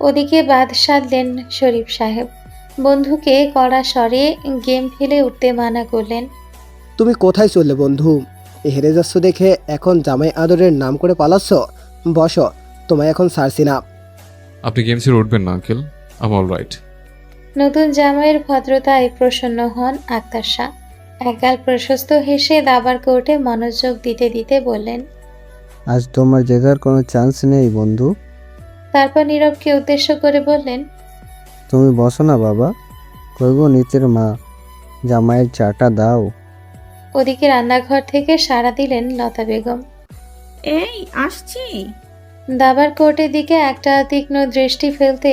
ওদিকে বাদ সাধলেন শরীফ সাহেব। বন্ধুকে কড়া স্বরে গেম ফেলে উঠতে মানা করলেন। তুমি কোথায় চললে বন্ধু? হেরে যাচ্ছ দেখে এখন জামাই আদরের নাম করে পালাচ্ছ? বসো, তোমায় এখন ছাড়ছি না। আপনি গেম ছেড়ে উঠবেন না আঙ্কেল, আম অল রাইট। নতুন জামাইয়ের ভদ্রতায় প্রসন্ন হন আক্তার শাহ। একগাল প্রশস্ত হেসে দাবার কোর্টে মনোযোগ দিতে দিতে বললেন। আজ তোমার জেগার কোনো চান্স নেই বন্ধু। তারপর নীরবকে উদ্দেশ্য করে বললেন, তুমি বসো না বাবা। কইগো নিচের মা, জামাইয়ের চাটা দাও। ওদিকে রান্নাঘর থেকে সাড়া দিলেন লতা বেগম। এই আসছি। দাবার কোর্টের দিকে একটা তীক্ষ্ণ দৃষ্টি ফেলতে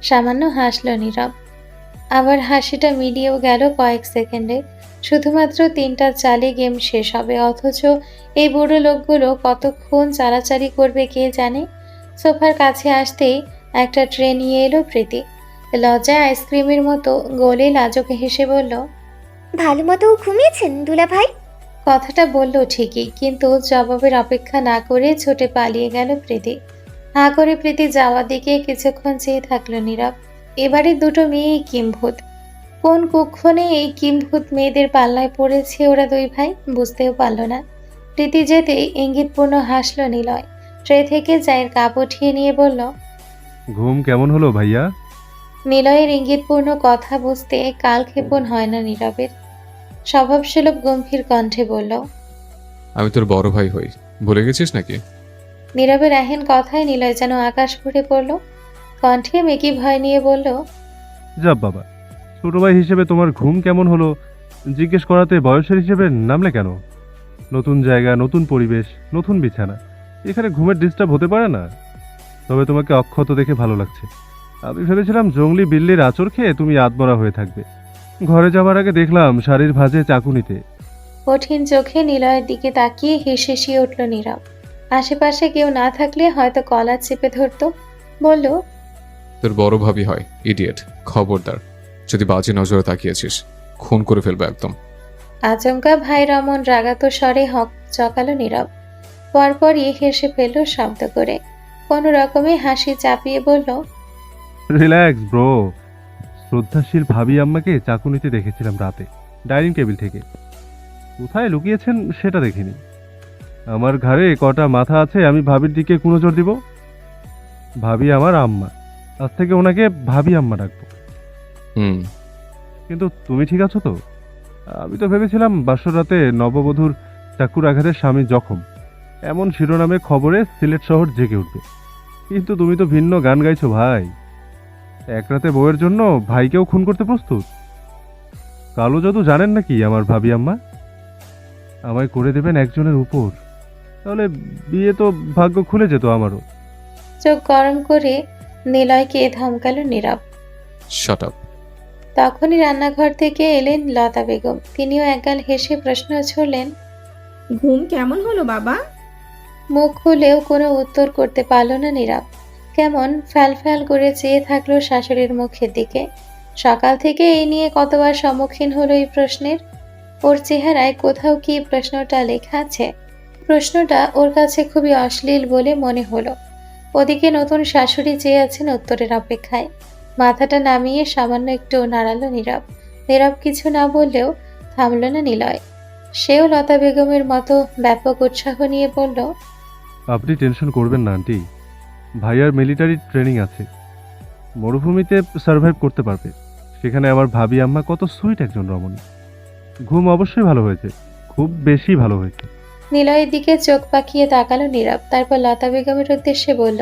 সামান্য হাসল নীরব। আবার হাসিটা মিলিয়েও গেল কয়েক সেকেন্ডে। শুধুমাত্র 3টা চালে গেম শেষ হবে, অথচ এই বুড়ো লোকগুলো কতক্ষণ চালাচালি করবে কে জানে। সোফার কাছে আসতেই একটা ট্রে নিয়ে এলো প্রীতি। লজ্জায় আইসক্রিমের মতো গলে লাজুক হেসে বলল, ভালো মতো ঘুমিয়েছেন দুলা ভাই? কথাটা বলল ঠিকই, কিন্তু জবাবের অপেক্ষা না করে ছুটে পালিয়ে গেল প্রীতি। হাঁ করে প্রীতি যাওয়ার দিকে কিছুক্ষণ চেয়ে থাকলো নীরব। এবারে দুটো মেয়েই কিম্ভূত। কোন কুক্ষণে এই কিম্ভূত মেয়েদের পাল্লায় পড়েছে ওরা দুই ভাই, বুঝতেও পারল না। প্রীতি যেতেই ইঙ্গিতপূর্ণ হাসল নিলয়। ট্রে থেকে চায়ের কাপ উঠিয়ে নিয়ে বলল। ঘুম কেমন হলো ভাইয়া? নিলয়ের ইঙ্গিতপূর্ণ কথা বুঝতে কালক্ষেপণ হয় না নীরবের। স্বভাবসুলভ গম্ভীর কণ্ঠে বলল, আমি তোর বড় ভাই হই, ভুলে গেছিস নাকি? নীরবের এহেন কথায় নিলয় যেন আকাশ ফুটে পড়ল। কণ্ঠে মেকি ভয় নিয়ে বলল, যাব বাবা, ছোট ভাই হিসেবে তোমার ঘুম কেমন হলো জিজ্ঞেস করাতে বয়সের হিসেবে নামলে কেন? নতুন জায়গা, নতুন পরিবেশ, নতুন বিছানা, এখানে ঘুমের ডিস্টার্ব হতে পারে না। তবে তোমাকে অক্ষত দেখে ভালো লাগছে। আমি ভেবেছিলাম জঙ্গলি বিল্লির আঁচড় খেয়ে তুমি আধমরা হয়ে থাকবে। ঘরে যাওয়ার আগে দেখলাম শাড়ির ভাঁজে চাকুনিতে। কঠিন চোখে নিলয়ের দিকে তাকিয়ে হেসে উঠল নীরব। আশেপাশে কেউ না থাকলে হয়তো কলার চেপে ধরতো। বলল, তোর বড় ভাবি হয়, ইডিয়েট। খবরদার, যদি বাজে নজরে তাকিয়েছিস খুন করে ফেলবে একদম। আচমকা ভাই রমন রাগাত স্বরে হক চকালো নীরব। পরপরই হেসে ফেলল শব্দ করে। কোনো রকমে হাসি চাপিয়ে বলল, রিল্যাক্স ব্রো। শ্রদ্ধাশীল ভাবি আম্মাকে চাকুনিতে দেখেছিলাম রাতে ডাইনিং টেবিল থেকে। কোথায় লুকিয়েছেন সেটা দেখিনি। আমার ঘাড়ে কটা মাথা আছে, আমি ভাবির দিকে কোন নজর দিব? ভাবি আমার আম্মা, আজ থেকে ওনাকে ভাবি আম্মা ডাকবো। হুম। কিন্তু তুমি ঠিক আছো তো? আমি তো ভেবেছিলাম বাসর রাতে নববধূর চাকুর আঘাতে স্বামী জখম, এমন শিরোনামে খবরে সিলেট শহর জেগে উঠবে। কিন্তু তুমি তো ভিন্ন গান গাইছো ভাই। এক রাতে বউয়ের জন্য ভাইকেও খুন করতে প্রস্তুত। কালো জাদু জানেন নাকি আমার ভাবি আম্মা? আমায় করে দেবেন একজনের উপর, তাহলে বিয়ে তো ভাগ্য খুলে যেত আমারও। চোখ গরম করে নিলয়কে ধমকালো নীরব। Shut up. তখনই রান্নাঘর থেকে এলেন লতা বেগম। তিনিও একগাল হেসে প্রশ্ন ছুড়লেন। ঘুম কেমন হলো বাবা? মুখ খুলেও কোনো উত্তর করতে পারল না নীরব। কেমন ফ্যাল করে চেয়ে থাকলো শাশুড়ির মুখের দিকে। সকাল থেকে এই নিয়ে কতবার সম্মুখীন হলো এই প্রশ্নের। ওর চেহারায় কোথাও কি প্রশ্নটা লেখা আছে? প্রশ্নটা ওর কাছে খুবই অশ্লীল বলে মনে হলো। ওদিকে নতুন শাশুড়ি চেয়ে আছেন উত্তরের অপেক্ষায়। মাথাটা নামিয়ে সামান্য একটু নাড়ালো নীরব। নীরব কিছু না বললেও থামল না নিলয়। সেও লতা বেগমের মতো ব্যাপক উৎসাহ নিয়ে বলল, আপনি টেনশন করবেন না আন্টি, ভাইয়ার মিলিটারি ট্রেনিং আছে, মরুভূমিতে সার্ভাইভ করতে পারবে। সেখানে আমার ভাবি আম্মা কত সুইট একজন রমণী। ঘুম অবশ্যই ভালো হয়েছে, খুব বেশি ভালো হয়েছে। নিলয়ের দিকে চোখ পাকিয়ে তাকালো নীরব। তারপর লতা বেগমের উদ্দেশ্যে বলল,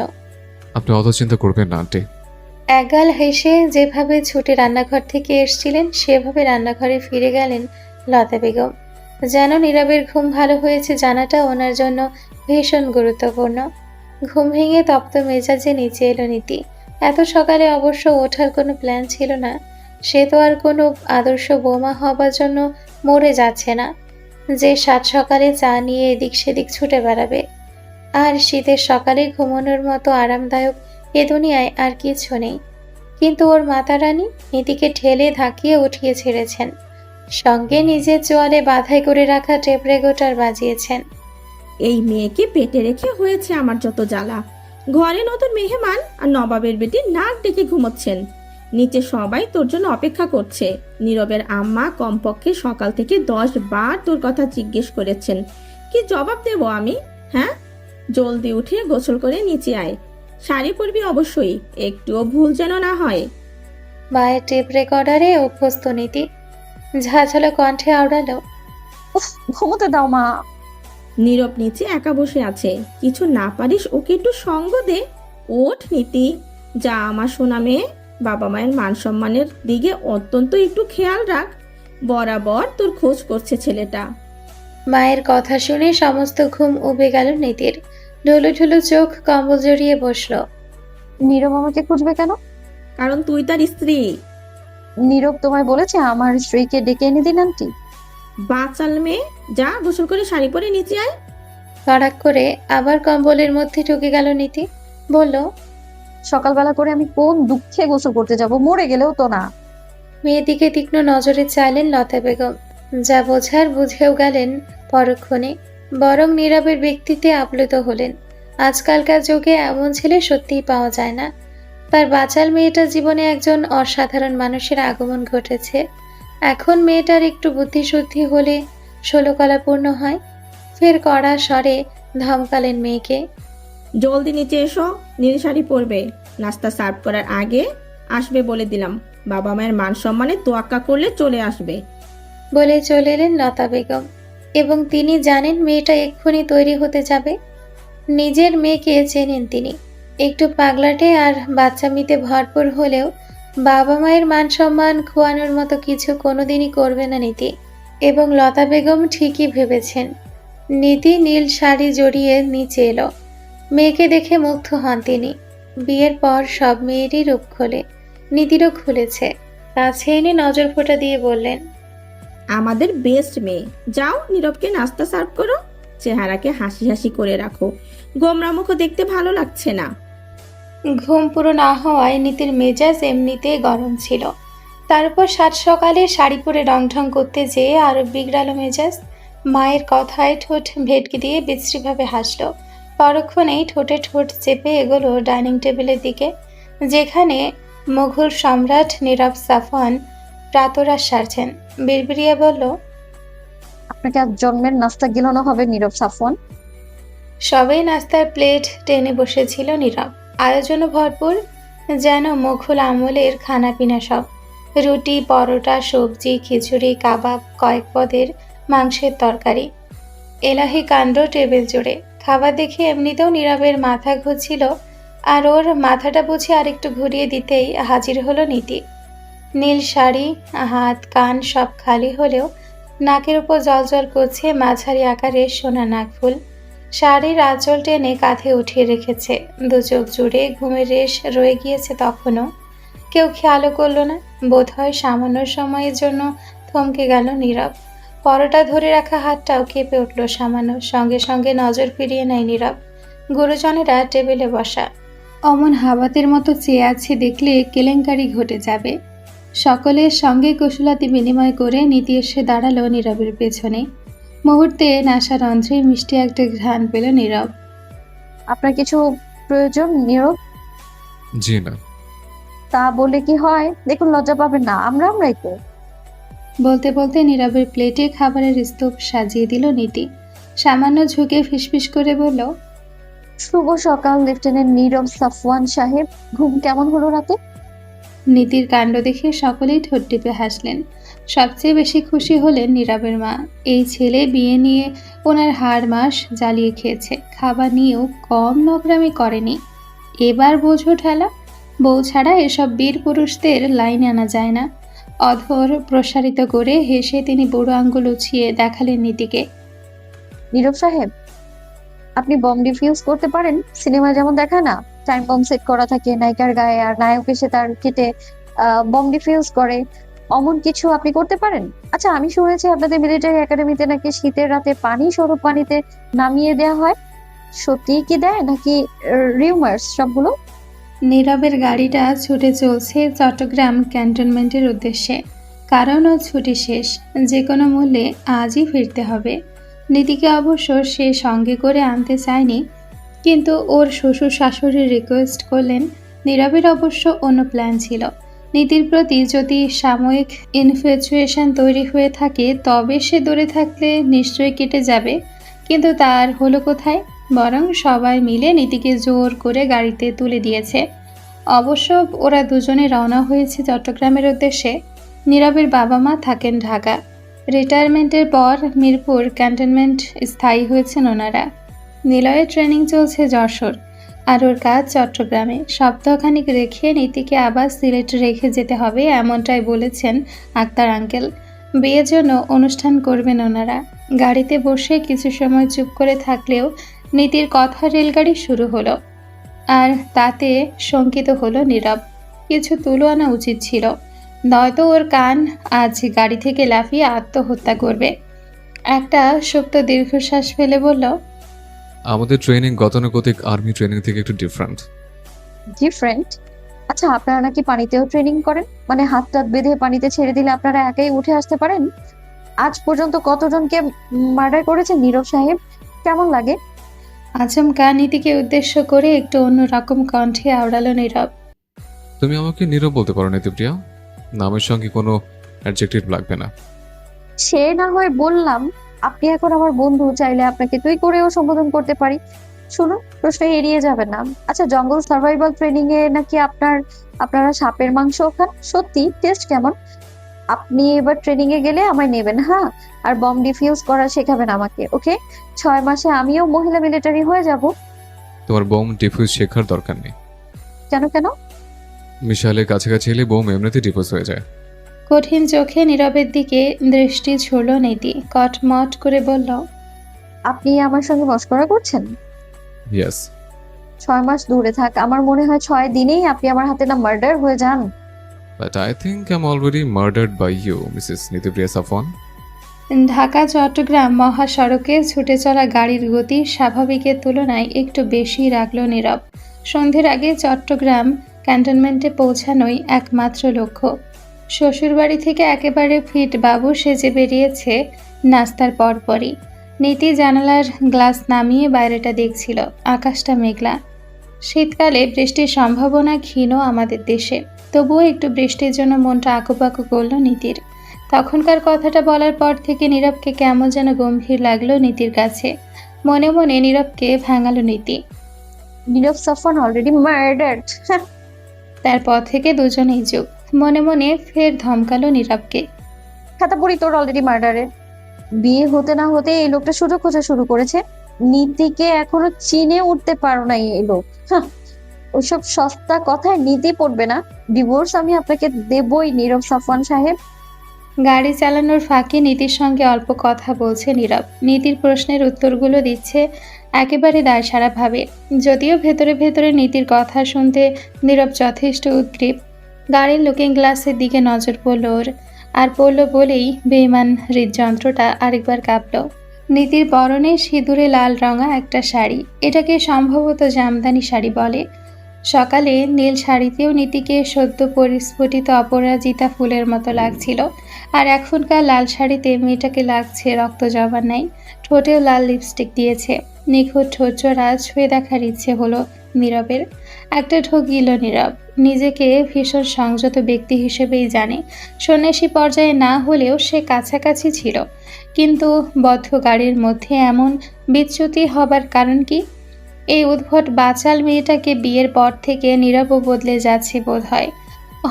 আপনি অত চিন্তা করবেন না আন্টি। একগাল হেসে যেভাবে ছুটে রান্নাঘর থেকে এসেছিলেন সেভাবে রান্নাঘরে ফিরে গেলেন লতা বেগম। যেন নীরবের ঘুম ভালো হয়েছে জানাটা ওনার জন্য ভীষণ গুরুত্বপূর্ণ। ঘুম ভেঙে তপ্ত মেজাজে নিচে এলো নীতি। এত সকালে অবশ্য ওঠার কোনো প্ল্যান ছিল না। সে তো আর কোনো আদর্শ বৌমা হবার জন্য মরে যাচ্ছে না যে সাত সকালে চা নিয়ে এদিক সেদিক ছুটে বেড়াবে। আর শীতের সকালে ঘুমানোর মতো আরামদায়ক এ দুনিয়ায় আর কিছু নেই। কিন্তু ওর মাতা রানী নীতিকে ঠেলে ধাকিয়ে উঠিয়ে ছেড়েছেন। সঙ্গে নিজের চোয়ালে বাধাই করে রাখা টেপ রেগুলেটর বাজিয়েছেন। এই মেয়েকে পেটে রেখে হয়েছে আমার যত জ্বালা। ঘরে নতুন মেহমান আর নবাবের বেটি নাক ডেকে ঘুমোচ্ছেন। নিচে সবাই তোর জন্য অপেক্ষা করছে। নীরবের আম্মা কমপক্ষে সকাল থেকে 10 বার তোর কথা জিজ্ঞেস করেছেন। কি জবাব দেব আমি? হ্যাঁ, জলদি উঠে গোসল করে নিচে আয়। শাড়ি পরবি অবশ্যই, একটুও ভুল যেন না হয়। মায়ের টেপ রেকর্ডারে অভ্যস্ত নীতি। ঝাঁঝালো কণ্ঠে আওড়ালো, উফ, ঘুমোতে দাও মা। নীরব নিচে একা বসে আছে। কিছু না পারিস ওকে একটু সঙ্গ দে। ওঠ নীতি, যা আমার সোনা মেয়ে। বাবা মায়ের মান সম্মানের দিকে অত্যন্ত একটু খেয়াল রাখ। বরাবর তোর খোঁজ করছে ছেলেটা। মায়ের কথা শুনে সমস্ত ঘুম উবে গেল নীতির। ঢুলু ঢুলু চোখ কম্বল জড়িয়ে বসলো। নীরব আমাকে খুঁজবে কেন? কারণ তুই তার স্ত্রী। নীরব তোমায় বলেছে আমার স্ত্রীকে ডেকে এনে দিন আন্টি? বাচাল মেয়ে, যা গোসল করে শাড়ি পরে নিচে আয়। ফারাক করে আবার কম্বলের মধ্যে ঢুকে গেল নীতি। বলল, সকালবেলা করে আমি কোন দুঃখে গোসল করতে যাব, মরে গেলেও তো না। মেয়ের দিকে তীক্ষ্ণ নজরে চাইলেন লতা বেগম। যা বোঝার বুঝেও গেলেন পরক্ষণে, বরং নীরবের ব্যক্তিত্বে আপ্লুত হলেন। আজকালকার যুগে এমন ছেলে সত্যিই পাওয়া যায় না। তার বাচাল মেয়েটার জীবনে একজন অসাধারণ মানুষের আগমন ঘটেছে। এখন মেয়েটার একটু বুদ্ধিশুদ্ধি হলে ষোলকলা পূর্ণ হয়। ফের কড়া স্বরে ধমকালেন মেয়েকে। জলদি নিচে এসো, নীল শাড়ি পরবে। নাস্তা সার্ভ করার আগে আসবে বলে দিলাম। বাবা মায়ের মান সম্মানে তোয়াক্কা করলে চলে আসবে। বলে চলে এলেন লতা বেগম। এবং তিনি জানেন মেয়েটা এক্ষুনি তৈরি হতে যাবে। নিজের মেয়েকে চেনেন তিনি। একটু পাগলাটে আর বাচ্চামিতে ভরপুর হলেও বাবা মায়ের মান সম্মান খোয়ানোর মতো কিছু কোনোদিনই করবে না নীতি। এবং লতা বেগম ঠিকই ভেবেছেন। নীতি নীল শাড়ি জড়িয়ে নিচে এলো। মেয়েকে দেখে মুগ্ধ হন তিনি। বিয়ের পর সব মেয়েরই রূপ খোলে, নীতিরও খুলেছে। কাছে এনে নজর ফোঁটা দিয়ে বললেন, আমাদের বেস্ট মেয়ে। যাও নীরবকে নাস্তা সার্ভ করো। চেহারাকে হাসি হাসি করে রাখো, গোমরা মুখ দেখতে ভালো লাগছে না। ঘুম পুরো না হওয়ায় নীতির মেজাজ এমনিতেই গরম ছিল। তার উপর সাত সকালে শাড়ি পরে রংঢং করতে যেয়ে আরো বিগড়ালো মেজাজ। মায়ের কথায় ঠোঁট ভেটকি দিয়ে বিশ্রীভাবে হাসলো। পরক্ষণেই ঠোঁটে ঠোঁট চেপে এগোলো ডাইনিং টেবিলের দিকে, যেখানে মুঘল সম্রাট নীরব সাফওয়ান প্রাতরাশ সারছেন। বিড়বিড়িয়ে বলল, আপনাকে আজ জন্মের নাস্তা গিলানো হবে নীরব সাফওয়ান। সবাই নাস্তার প্লেট টেনে বসেছিল নীরব। আয়োজনও ভরপুর, যেন মুঘল আমলের খানাপিনা সব। রুটি, পরোটা, সবজি, খিচুড়ি, কাবাব, কয়েক পদের মাংসের তরকারি। এলাহি কাণ্ড টেবিল জুড়ে। খাবার দেখে এমনিতেও নীরবের মাথা ঘুরছিল, আর ওর মাথাটা বুঝে আরেকটু ঘুরিয়ে দিতেই হাজির হলো নীতি। নীল শাড়ি, হাত কান সব খালি হলেও নাকের উপর জলজল করছে মাঝারি আকারের সোনা নাকফুল। শাড়ির আঁচল টেনে কাঁধে উঠিয়ে রেখেছে। দু চোখ জুড়ে ঘুমের রেশ রয়ে গিয়েছে তখনও। কেউ খেয়ালও করলো না। বোধহয় সামান্য সময়ের জন্য থমকে গেল নীরব। পরোটা ধরে রাখা হাতটাও কেঁপে উঠল সামান্য। সঙ্গে সঙ্গে নজর ফিরিয়ে নেয় নীরব। গুরুজনেরা টেবিলে বসা। অমন হাবাতের মতো চেয়ে আছে দেখলে কেলেঙ্কারি ঘটে যাবে। সকলের সঙ্গে কুশলাতি বিনিময় করে নীতি এসে দাঁড়ালো নীরবের পেছনে। মুহূর্তে নাসারন্ধ্রে মিষ্টি একটা ঘ্রাণ পেল নীরব। আপনার কিছু প্রয়োজন নীরব? জি না। তা বলে কি হয়? দেখুন, লজ্জা পাবেন না, আমরাই তো। বলতে বলতে নীরবের প্লেটে খাবারের স্তূপ সাজিয়ে দিল নীতি। সামান্য ঝুঁকে ফিসফিস করে বলল, শুভ সকাল লেফটেন্যান্ট নীরব সাফওয়ান সাহেব। ঘুম কেমন হলো রাতে? নীতির কাণ্ড দেখে সকলেই ঠোঁট টিপে হাসলেন। সবচেয়ে বেশি খুশি হলেন নীরবের মা। এই ছেলে বিয়ে নিয়ে ওনার হাড় মাস জ্বালিয়ে খেয়েছে, খাবার নিয়েও কম নোংরামি করেনি। এবার বোঝো ঠেলা। বউ ছাড়া এসব বীর পুরুষদের লাইনে আনা যায় না। অধর প্রসারিত করে হেসে তিনি বুড়ো আঙ্গুল উছিয়ে দেখালেন নীতিকে। নীরব সাহেব, আপনি বম ডিফিউজ করতে পারেন? সিনেমায় যেমন দেখায় না, টাইম বম সেট করা থাকে নায়িকার গায়ে, আর নায়ক এসে তার কেটে বম ডিফিউজ করে, অমন কিছু আপনি করতে পারেন? আচ্ছা, আমি শুনেছি আপনাদের মিলিটারি একাডেমিতে নাকি শীতের রাতে পানি সরু পানিতে নামিয়ে দেওয়া হয়। সত্যি কি দেয় নাকি রিউমার্স সবগুলো? নীরবের গাড়িটা ছুটে চলছে চট্টগ্রাম ক্যান্টনমেন্টের উদ্দেশ্যে। কারণ ও ছুটি শেষ, যে কোনো মূল্যে আজই ফিরতে হবে। নীতিকে অবশ্য সে সঙ্গে করে আনতে চায়নি, কিন্তু ওর শ্বশুর শাশুড়ি রিকোয়েস্ট করলেন। নীরবের অবশ্য অন্য প্ল্যান ছিল। নীতির প্রতি যদি সাময়িক ইনফ্যাচুয়েশন তৈরি হয়ে থাকে তবে সে দূরে থাকলে নিশ্চয়ই কেটে যাবে, কিন্তু তার হলো কোথায়? বরং সবাই মিলে নীতিকে জোর করে গাড়িতে তুলে দিয়েছে। অবশ্য ওরা দুজনে রওনা হয়েছে চট্টগ্রামের উদ্দেশ্যে। নীরবের বাবা মা থাকেন ঢাকা। রিটায়ারমেন্টের পর মিরপুর ক্যান্টনমেন্ট স্থায়ী হয়েছেন ওনারা। নিলয়ের ট্রেনিং চলছে যশোর, আর ওর কাজ চট্টগ্রামে। সপ্তাহখানিক রেখে নীতিকে আবার সিলেটে রেখে যেতে হবে, এমনটাই বলেছেন আক্তার আঙ্কেল। বিয়ের জন্য অনুষ্ঠান করবেন ওনারা। গাড়িতে বসে কিছু সময় চুপ করে থাকলেও নীতির কথা রেলগাড়ি শুরু হলো, আর তাতে শঙ্কিত হলো নীরব। কিছু তুলো আনা উচিত ছিল, নয়তো ওর কান আজ গাড়ি থেকে লাফিয়ে আত্মহত্যা করবে। একটা সুপ্ত দীর্ঘশ্বাস ফেলে বলল, আমাদের ট্রেনিং গতানুগতিক আর্মি ট্রেনিং থেকে একটু ডিফারেন্ট। ডিফারেন্ট? আচ্ছা, আপনারা নাকি পানিতেও ট্রেনিং করেন? মানে হাত টাত বেঁধে পানিতে ছেড়ে দিলে আপনারা একাই উঠে আসতে পারেন? আজ পর্যন্ত কতজনকে মার্ডার করেছেন নীরব সাহেব? কেমন লাগে? আচমকা নীতিকে উদ্দেশ্য করে একটু অন্যরকম কণ্ঠে আওড়ালো নীরব। তুমি আমাকে নীরব বলতে পারো নীতিপ্রিয়া, নামের সঙ্গে কোনো অ্যাডজেক্টিভ লাগবে না। সে না হয় বললাম, আপনি এখন আমার বন্ধু, চাইলে আপনাকে তুই করেও সম্বোধন করতে পারি। শুনুন, প্রশ্ন এড়িয়ে যাবেন না। আচ্ছা, জঙ্গল সার্ভাইভাল ট্রেনিং এ নাকি আপনারা সাপের মাংস খান? সত্যি? টেস্ট কেমন? আপনি এবার ট্রেনিং এ গেলে আমায় নেবেন, হ্যাঁ? আর বম ডিফিউজ করা শেখাবেন আমাকে, ওকে? 6 মাসে আমিও মহিলা মিলিটারি হয়ে যাব। তোমার বোম ডিফিউজ শেখার দরকার নেই। কেন কেন? মিসাইলের কাছাকাছি এলে বোম এমনিতে ডিফিউজ হয়ে যায়। কঠিন চোখে নীরবের দিকে দৃষ্টি ছুড়ল নীতি। কটমট করে বলল, আপনি আমার সঙ্গে মশকরা করছেন? ইয়েস। 6 মাস দূরে থাক, আমার মনে হয় 6 দিনেই আপনি আমার হাতে না মার্ডার হয়ে যান। But I think I am already murdered by you, Mrs Nitipriya Safwan. Dhaka Chittagong মহাসড়কে ছুটে চলা গাড়ির গতি স্বাভাবিকের তুলনায় একটু বেশি রাখল নীরব। সন্ধ্যের আগে চট্টগ্রাম ক্যান্টনমেন্টে পৌঁছানোই একমাত্র লক্ষ্য। শ্বশুরবাড়ি থেকে একেবারে ফিট বাবু সেজে বেরিয়েছে নাস্তার পরপরই। নীতি জানালার গ্লাস নামিয়ে বাইরেটা দেখছিল। আকাশটা মেঘলা। শীতকালে বৃষ্টির সম্ভাবনা ক্ষীণ আমাদের দেশে, তবুও একটু বৃষ্টির জন্য মনটা আকুপাকু করল নীতির। তখনকার কথাটা বলার পর থেকে নীরবকে কেমন যেন গম্ভীর লাগলো নীতির কাছে। মনে মনে নীরবকে ভাঙালো নীতি। নীরব সাফওয়ান অলরেডি মার্ডার্ড। তারপর থেকে দুজনেই চুপ। মনে মনে ফের ধমকালো নীরবকে। খাতা পড়ি তোর অলরেডি মার্ডারের। বিয়ে হতে না হতে এই লোকটা সুযোগ খোঁজা শুরু করেছে। নীতিকে এখনো চিনে উঠতে পারো নাই এই লোক। ওইসব সস্তা কথায় নীতি পড়বে না। ডিভোর্স আমি আপনাকে দেবই নীরব সাফওয়ান সাহেব। গাড়ি চালানোর ফাঁকে নীতির সঙ্গে অল্প কথা বলছে নীরব। নীতির প্রশ্নের উত্তরগুলো দিচ্ছে একেবারে দায়সারাভাবে। যদিও ভেতরে ভেতরে নীতির কথা শুনতে নীরব যথেষ্ট উদ্গ্রীব। গাড়ির লুকিং গ্লাসের দিকে নজর পড়ল ওর, আর পড়ল বলেই বেইমান হৃদযন্ত্রটা আরেকবার কাঁপল। নীতির পরনে সিঁদুরে লাল রঙা একটা শাড়ি, এটাকে সম্ভবত জামদানি শাড়ি বলে। সকালে নীল শাড়িতেও নীতিকে সদ্য পরিস্ফুটিত অপরাজিতা ফুলের মতো লাগছিল, আর এখনকার লাল শাড়িতে মেয়েটাকে লাগছে রক্ত জবানাই। ঠোঁটেও লাল লিপস্টিক দিয়েছে। নিখুঁত ঠোঁটজোড়া ছুঁয়ে দেখার ইচ্ছে হলো নীরবের। একটা ঢোকিল নীরব। নিজেকে ভীষণ সংযত ব্যক্তি হিসেবেই জানে। সন্ন্যাসী পর্যায়ে না হলেও সে কাছাকাছি ছিল। কিন্তু বদ্ধ গাড়ির মধ্যে এমন বিচ্যুতি হবার কারণ কি? এই উদ্ভট বাচাল মেয়েটাকে বিয়ের পর থেকে নীরবও বদলে যাচ্ছে বোধ হয়।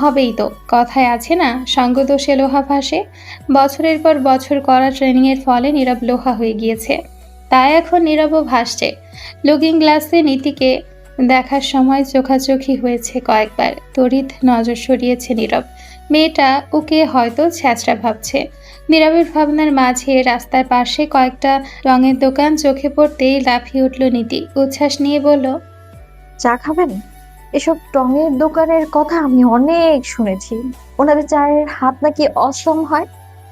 হবেই তো, কথায় আছে না, সঙ্গদোষে লোহা ভাসে। বছরের পর বছর করা ট্রেনিংয়ের ফলে নীরব লোহা হয়ে গিয়েছে। তাই এখন নীরবও ভাসছে। লুকিং গ্লাসে নীতিকে দেখার সময় চোখাচোখি হয়েছে কয়েকবার। তড়িৎ নজর সরিয়েছে নীরব। মেয়েটা ওকে হয়তো ছ্যাঁচড়া ভাবছে। নীরবের ভাবনার মাঝে রাস্তার পাশে কয়েকটা রঙের দোকান চোখে পড়তেই লাফিয়ে উঠল নীতি। উচ্ছ্বাস নিয়ে বলল, চা খাবেন? এসব টঙের দোকানের কথা আমি অনেক শুনেছি। ওনাদের চায়ের হাত নাকি অসম হয়।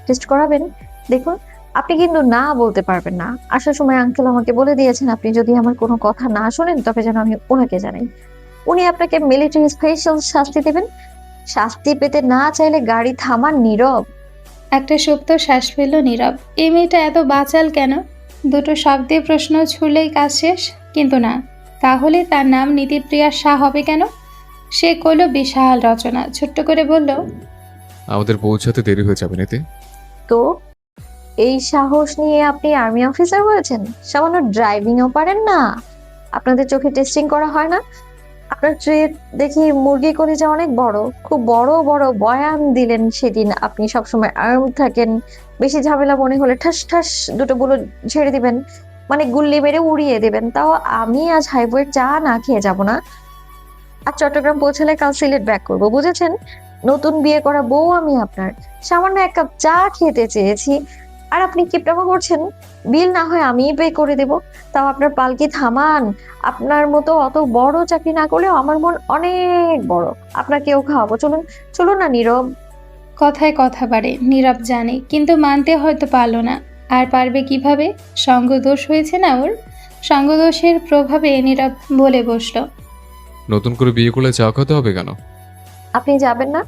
টেস্ট করাবেন? দেখুন, আপনি কিন্তু না বলতে পারবেন না। আসার সময় আঙ্কেল আমাকে বলে দিয়েছেন, আপনি যদি আমার কোনো কথা না শোনেন তবে যেন আমি ওনাকে জানাই। উনি আপনাকে মিলিটারি স্পেশাল শাস্তি দেবেন। শাস্তি পেতে না চাইলে গাড়ি থামান নীরব। একটা সুপ্ত শ্বাস ফেলল নীরব। এই মেয়েটা এত বাচাল কেন? দুটো শব্দে প্রশ্ন ছুড়লেই কাজ শেষ। কিন্তু না, তাহলে তার নাম নীতিপ্রিয়া শাহ হবে কেন? সে করল বিশাল রচনা। ছোট্ট করে বলল, আমাদের পৌঁছাতে দেরি হয়ে যাবে নীতি। তো এই সাহস নিয়ে আপনি আর্মি অফিসার হয়েছেন? সামান্য ড্রাইভিংও পারেন না? আপনাদের চোখে টেস্টিং করা হয় না? আপনার ট্রে দেখি মুরগি কলিজা অনেক বড়, খুব বড় বড় বয়ান দিলেন সেদিন। আপনি সবসময় আর্ম থাকেন, বেশি ঝামেলা মনে হলে ঠাস ঠাস দুটো বুলো ছেড়ে দিবেন, মানে গুল্লি মেরে উড়িয়ে দেবেন। তাও আমি আজ হাইওয়ের চা না খেয়ে যাব না। আর চট্টগ্রাম পৌঁছালে কাল সিলেট ব্যাক করবো, বুঝেছেন? নতুন বিয়ে করা বউ আমি আপনার, সামান্য এক কাপ চা খেতে চেয়েছি আর আপনি কিপটামা করছেন। বিল না হয় আমিই পে করে দেব, তাও আপনার পালকি থামান। আপনার মতো অত বড় চাকরি না করলেও আমার মন অনেক বড়, আপনাকেও খাওয়াবো। চলুন চলুন না নীরব। কথায় কথা বাড়ে, নীরব জানে, কিন্তু মানতে হয়তো পারল না। আর পারবে কিভাবে? সঙ্গদোষ হয়েছে না ওর। সঙ্গদোষের প্রভাবে নীরব বলে বসলো, নতুন করে বিয়ে করলে চা খেতে হবে কেন? আপনি যাবেন না?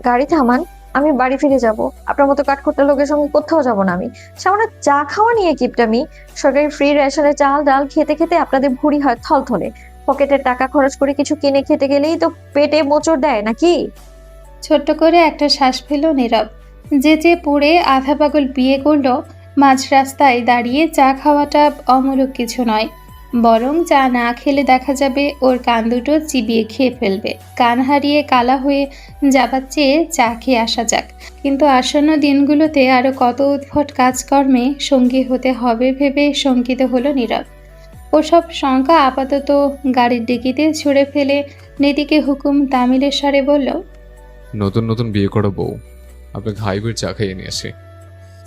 গাড়ি থামান, আমি বাড়ি ফিরে যাব। আপনার মতো কাঠখোট্টা লোকের সঙ্গে কোথাও যাব না আমি। সামান্য চা খাওয়া নিয়ে কিপটামি। সরকারি ফ্রি রেশনে চাল ডাল খেতে খেতে আপনাদের ভুঁড়ি হয় থলথলে। পকেটের টাকা খরচ করে কিছু কিনে খেতে গেলেই তো পেটে মোচড় দেয় নাকি? ছোট্ট করে একটা শ্বাস ফেল নীরব। যে পড়ে আধা পাগল বিয়ে করলো, মাঝ রাস্তায় দাঁড়িয়ে চা খাওয়াটা অমূলক কিছু নয়, বরং চা না খেলে দেখা যাবে ওর কান দুটো চিবিয়ে খেয়ে ফেলবে। কান হারিয়ে কালা হয়ে যাবার চেয়ে চা খেয়ে আসা যাক। কিন্তু আসন্ন দিনগুলোতে আরো কত উদ্ভট কাজকর্মে সঙ্গী হতে হবে ভেবে শঙ্কিত হলো নীরব। ওসব শঙ্কা আপাতত গাড়ির ডিকিতে ছুঁড়ে ফেলে নীতিকে হুকুম তামিলের স্বরে বলল, নতুন নতুন বিয়ে করা বউ, আপনাকে হাইওয়ের চা খাইয়ে নিয়ে আসি।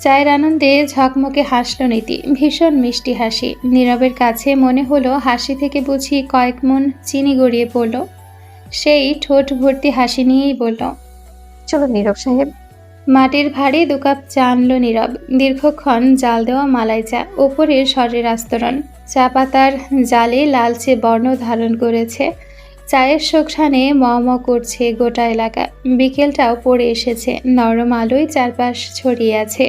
চায়ের আনন্দে ঝকমকে হাসল নীতি, ভীষণ মিষ্টি হাসি। নীরবের কাছে মনে হলো হাসি থেকে বুঝি কয়েক মন চিনি গড়িয়ে পড়ল। সেই ঠোঁট ভর্তি হাসি নিয়েই বলল, চলুন নীরব সাহেব। মাটির ভাঁড়ে 2 কাপ চা আনলো নীরব। দীর্ঘক্ষণ জাল দেওয়া মালাই চা, ওপরে স্বরের আস্তরণ। চা পাতার জালে লালচে বর্ণ ধারণ করেছে। চায়ের সুঘ্রাণে ম করছে গোটা এলাকা। বিকেলটাও পড়ে এসেছে, নরম আলোয় চারপাশ ছড়িয়ে আছে।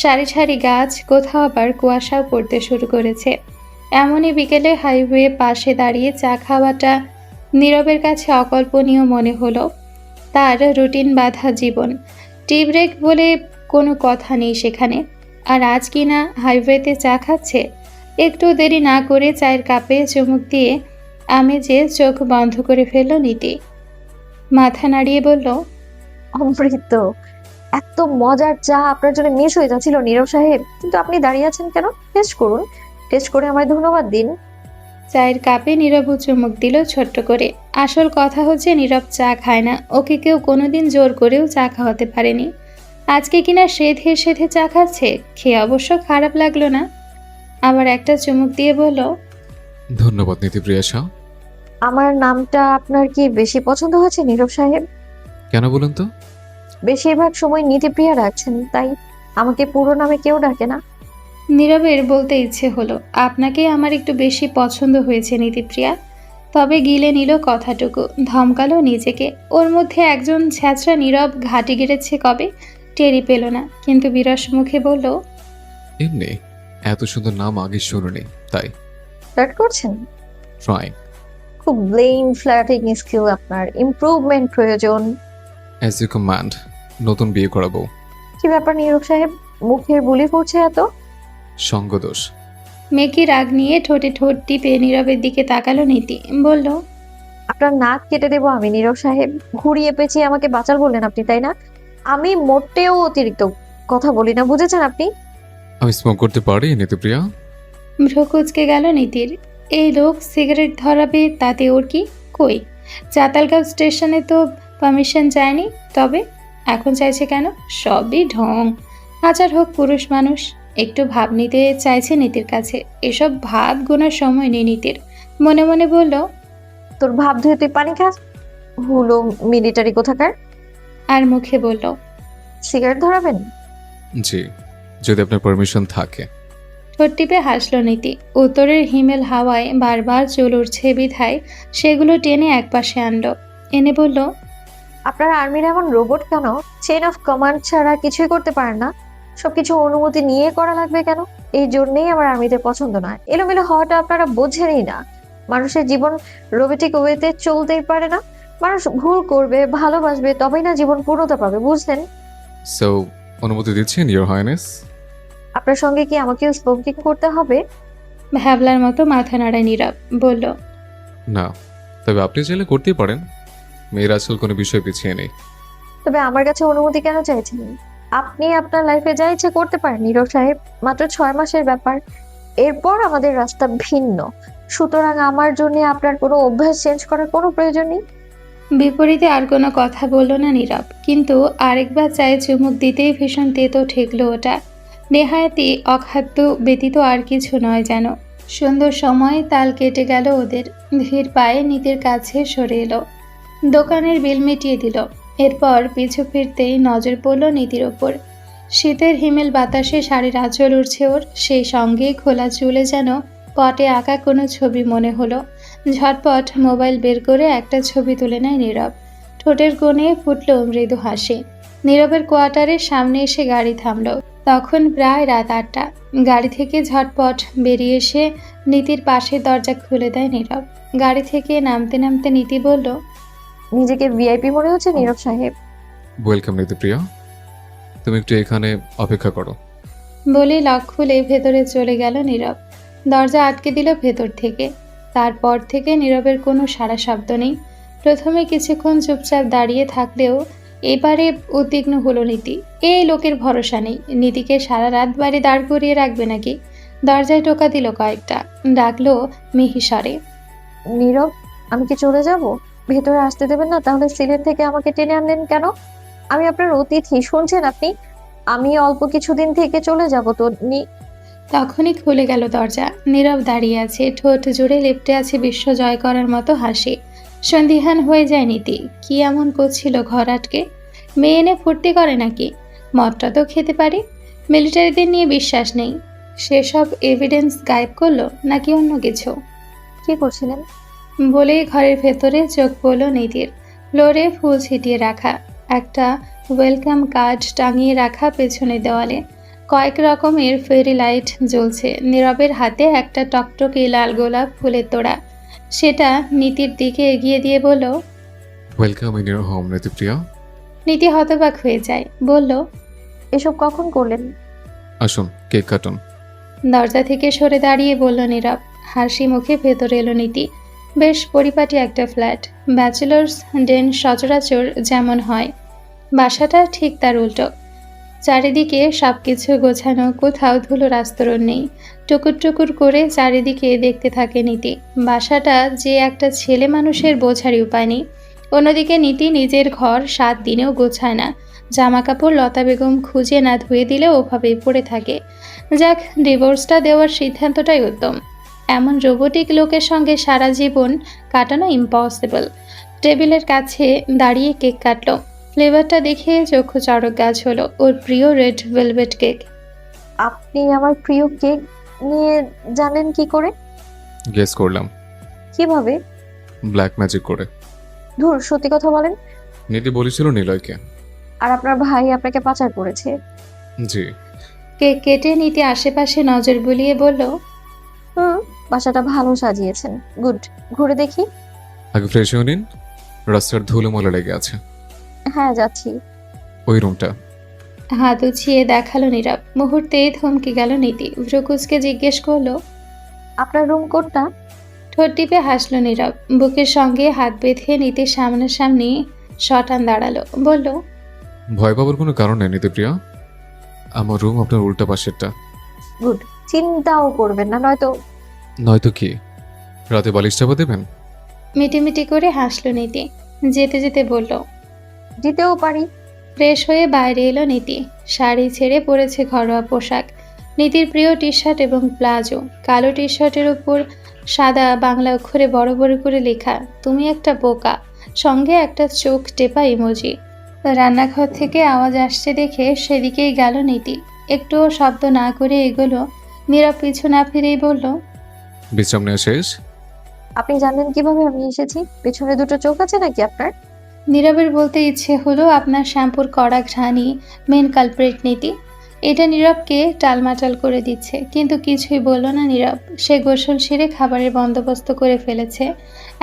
সারি সারি গাছ, কোথাও আবার কুয়াশাও পড়তে শুরু করেছে। এমনই বিকেলে হাইওয়ে পাশে দাঁড়িয়ে চা খাওয়াটা নীরবের কাছে অকল্পনীয় মনে হলো। তার রুটিন বাঁধা জীবন, টি ব্রেক বলে কোনো কথা নেই সেখানে। আর আজ কিনা হাইওয়েতে চা খাচ্ছে। একটু দেরি না করে চায়ের কাপে চুমুক দিয়ে আমেজে চোখ বন্ধ করে ফেলল নীতি। মাথা নাড়িয়ে বলল, অমৃত, এত মজার চা আপনার জন্য মিস হয়ে যাচ্ছিল নীরব সাহেব, কিন্তু আপনি দাঁড়িয়ে আছেন কেন? টেস্ট করুন, টেস্ট করে আমায় ধন্যবাদ দিন। চায়ের কাপে নীরব চুমুক দিল ছোট্ট করে। আসল কথা হচ্ছে নীরব চা খায় না, ওকে কেউ কোনোদিন জোর করেও চা খাওয়াতে পারেনি। আজকে কিনা সেধে সেধে চা খাচ্ছে, খেয়ে অবশ্য খারাপ লাগলো না। আবার একটা চুমুক দিয়ে বলল, ধন্যবাদ নীতিপ্রিয়া শাহ। আমার নামটা আপনার কি বেশি পছন্দ হয়েছে নীরব সাহেব? কেন বলুন তো? বেশিরভাগ সময় নীতিপ্রিয়া রাখছেন, তাই আমাকে পুরো নামে কেউ ডাকে না। নীরবের বলতে ইচ্ছে হলো, আপনাকে আমার একটু বেশি পছন্দ হয়েছে নীতিপ্রিয়া। তবে গিলে নিল কথাটুকু, ধমকালো নিজেকে। ওর মধ্যে একজন ছ্যাঁচড়া নীরব ঘাঁটি গেড়েছে কবে, টেরি পেল না। কিন্তু বিরস মুখে বলল, এমনি এত সুন্দর নাম আগে শুনিনি, তাই ফ্লার্ট করছেন? ট্রাইং। খুব ব্লেম ফ্ল্যাটিং স্কিল আপনার, ইমপ্রুভমেন্ট প্রয়োজন। As you command. নতুন বিয়ে করা বউ। কি ব্যাপার নীরব সাহেব, মুখের বুলি করছে এত? সঙ্গদোষ। মেকি রাগ নিয়ে ঠোঁটে ঠোঁট টিপে নীরবের দিকে তাকালো নীতি, বলল, আপনার নাক কেটে দেবো আমি নীরব সাহেব। ঘুরিয়ে পেঁচিয়ে আমাকে বাঁচার বললেন আপনি, তাই না? আমি মোটেও অতিরিক্ত কথা বলি না, বুঝেছেন আপনি? আমি স্মোক করতে পারি নীতিপ্রিয়া? ভ্রু কুচকে গেল নীতির। এই লোক সিগারেট ধরাবে, তাতে ওর কি? কই, চাতালগাঁও স্টেশনে তো পারমিশন চায়নি। তবে এখন চাইছে কেন? সবই ঢং। হাজার হোক পুরুষ মানুষ, একটু ভাব নিতে চাইছে নীতির কাছে। এসব ভাব গোনার সময় নেই নীতির। মনে মনে বলল, তোর ভাব ধুয়ে তুই পানি খাস, হুলো মিলিটারি কোথাকার। আর মুখে বলল, সিগারেট ধরাবেন? জি, যদি আপনার পারমিশন থাকে। ঠোঁট টিপে হাসল নীতি। উত্তরের হিমেল হাওয়ায় বারবার চুল উঠছে বিধায় সেগুলো টেনে একপাশে আনলো, এনে বলল, আপনার আর্মির এমন রোবট কেন? চেন অফ কমান্ড ছাড়া কিছুই করতে পারেন না? সবকিছু অনুমতি নিয়ে করা লাগবে কেন? এই জন্যই আমার আর্মিদের পছন্দ না। এলোমেলো হওয়াটা আপনারা বোঝেনই না। মানুষের জীবন রোবোটিক ওয়েতে চলতেই পারে না। মানুষ ভুল করবে, ভালোবাসবে, তবেই না জীবন পূর্ণতা পাবে, বুঝলেন? সো অনুমতি দিচ্ছেন ইয়োর হাইনেস? আপনার সঙ্গে কি আমাকেও স্মোকিং করতে হবে? ভ্যাবলার মতো মাথা নাড়ায় নীরব, বলল, না, তবে আপনি চাইলে করতেই পারেন। মেয়ের আসল কোনো বিষয় পিছিয়ে নেই। তবে আমার কাছে অনুমতি কেন চাইছেন? আপনি আপনার লাইফে যা ইচ্ছে করতে পারেন নীরব সাহেব, মাত্র 6 মাসের ব্যাপার। এরপর আমাদের রাস্তা ভিন্ন, সুতরাং আমার জন্য আপনার কোনো অভ্যাস চেঞ্জ করার কোনো প্রয়োজন নেই। বিপরীতে আর কোনো কথা বলল না নীরব, কিন্তু আরেকবার চায়ে চুমুক দিতেই ভীষণ তেতো ঠেকলো ওটা। নেহায়াতি অখাদ্য ব্যতীত আর কিছু নয় যেন। সুন্দর সময় তাল কেটে গেল ওদের। ধীর পায়ে নীতির কাছে সরে এলো, দোকানের বিল মিটিয়ে দিল। এরপর পিছু ফিরতেই নজর পড়ল নীতির ওপর। শীতের হিমেল বাতাসে শাড়ির আঁচল উঠছে ওর, সেই সঙ্গে খোলা চুলে যেন পটে আঁকা কোনো ছবি মনে হলো। ঝটপট মোবাইল বের করে একটা ছবি তুলে নেয় নীরব। ঠোঁটের কোণে ফুটল মৃদু হাসি। নীরবের কোয়ার্টারের সামনে এসে গাড়ি থামলো। তখন প্রায় রাত 8টা। গাড়ি থেকে ঝটপট বেরিয়ে এসে নীতির পাশের দরজা খুলে দেয় নীরব। গাড়ি থেকে নামতে নামতে নীতি বলল, নিজেকে ভিআইপি মনে হচ্ছে নীরব সাহেব। ওয়েলকাম নীতিপ্রিয়া, তুমি একটু এখানে অপেক্ষা করো। বলে লক খুলে ভেতরে চলে গেল নীরব। দরজা আটকে দিল ভেতর থেকে। তারপর থেকে নীরবের কোনো সাড়া শব্দ নেই। প্রথমে কিছুক্ষণ চুপচাপ দাঁড়িয়ে থাকলেও এবারে উদ্বিগ্ন হলো নীতি। এই লোকের ভরসা নেই, নীতিকে সারা রাত বাড়ি দাঁড় করিয়ে রাখবে নাকি। দরজায় টোকা দিল কয়েকটা, ডাকলো মিহিস্বরে, নীরব, আমি কি চলে যাব? ভেতরে আসতে দেবেন না? তাহলে সিলেট থেকে আমাকে টেনে আনলেন কেন? আমি আপনার অতিথি, শুনছেন আপনি? আমি অল্প কিছুদিন থেকে চলে যাব তো। তখনই খুলে গেল দরজা। নীরব দাঁড়িয়ে আছে, ঠোঁট জুড়ে লেপ্টে আছে বিশ্ব জয় করার মতো হাসি। সন্দিহান হয়ে যায় নীতি, কি এমন করছিল ঘর আটকে? মেয়ে এনে ফুর্তি করে নাকি? মদটা তো খেতে পারে। মিলিটারিদের নিয়ে বিশ্বাস নেই, সেসব এভিডেন্স গায়েব করলো নাকি অন্য কিছু? কি করছিলেন? বলেই ঘরের ভেতরে চোখ পড়ল নীতির। ফ্লোরে ফুল ছিটিয়ে রাখা, একটা ওয়েলকাম কার্ড টাঙিয়ে রাখা পেছনের দেওয়ালে। কয়েক রকমের ফেরি লাইট জ্বলছে। নীরবের হাতে একটা টকটকে লাল গোলাপ ফুলের তোড়া। সেটা নীতির দিকে এগিয়ে দিয়ে বলল, ওয়েলকাম ইন ইউর হোম নীতিপ্রিয়া। নীতি হতবাক হয়ে যায়, বলল, এসব কখন করলেন? আসুন, কেক কাটুন। দরজা থেকে সরে দাঁড়িয়ে বলল নীরব। হাসি মুখে ভেতরে এলো নীতি। বেশ পরিপাটি একটা ফ্ল্যাট, ব্যাচেলার্স ডেন সচরাচর যেমন হয়, বাসাটা ঠিক তার উল্টো। চারিদিকে সবকিছু গোছানো, কোথাও ধুলোর আস্তরণ নেই। টুকুর টুকুর করে চারিদিকে দেখতে থাকে নীতি। বাসাটা যে একটা ছেলে মানুষের বোঝারই উপায় নেই। অন্যদিকে নীতি নিজের ঘর 7 দিনেও গোছায় না। জামা কাপড় লতা বেগম খুঁজে না ধুয়ে দিলে ওভাবেই পড়ে থাকে। যাক, ডিভোর্সটা দেওয়ার সিদ্ধান্তটাই উত্তম। এমন রোবোটিক লোকের সঙ্গে সারা জীবন কাটানো ইম্পসিবল। টেবিলের কাছে দাঁড়িয়ে কেক কাটলো। ফ্লেভারটা দেখে চক্ষু চড়ক গাছ হলো। ওর প্রিয় রেড ভেলভেট কেক। আপনি আমার প্রিয় কেক নিয়ে জানেন কি করে? গেস করলাম। কিভাবে? ব্ল্যাক ম্যাজিক করে। ধুর, সত্যি কথা বলেন। নীতি বলেছিল নিলয়কে। আর আপনার ভাই আপনাকে পাচার করেছে? জি। কেক কেটে নিতে আশেপাশে নজর বুলিয়ে বলল, বাসাটা ভালো সাজিয়েছেন, গুড। ঘুরে দেখি। আগে ফ্রেশ হয়ে নিন, রাস্তার ধুলোমলা লেগে আছে। হ্যাঁ, যাচ্ছি। ওই রুমটা। হাত উছিয়ে দেখালো নীরব। মুহূর্তেই থমকে গেল নীতি। ভ্রুকুচকে জিজ্ঞেস করলো, আপনার রুম কোনটা? ঠোঁট টিপে হাসলো নীরব। বুকের সঙ্গে হাত বেঁধে নীতির সামনাসামনি শটান দাঁড়ালো, বলল, ভয় পাবার কোনো কারণ নেই নীতিপ্রিয়া। আমার রুম আপনার উল্টা পাশেরটা। গুড। চিন্তাও করবেন না, নয়তো। নয়তো কি? রাতে বালিশ চাপা দেবেন? মিটিমিটি করে হাসলো নীতি। যেতে যেতে বলল, দিতেও পারি। ফ্রেশ হয়ে বাইরে এলো নীতি। শাড়ি ছেড়ে পরেছে ঘরোয়া পোশাক। নীতির প্রিয় টি শার্ট এবং প্লাজো। কালো টি শার্টের উপর সাদা বাংলা অক্ষরে বড় বড় করে লেখা, তুমি একটা বোকা, সঙ্গে একটা চোখ টেপা ইমোজি। রান্নাঘর থেকে আওয়াজ আসছে দেখে সেদিকেই গেল নীতি। একটুও শব্দ না করে এগোলো। নীরব পিছু না ফিরেই বলল, বিশ্রাম নেওয়া শেষ? আপনি জানেন কিভাবে আমি এসেছি? পেছনে দুটো চোখ আছে নাকি আপনার? নীরবের বলতে ইচ্ছে হলো, আপনার শ্যাম্পুর কড়া ঘ্রাণই মেন কালপ্রিট নীতি। এটা নীরবকে টালমাটাল করে দিচ্ছে, কিন্তু কিছুই বলল না নীরব। সে গোসল সেরে খাবারের বন্দোবস্ত করে ফেলেছে।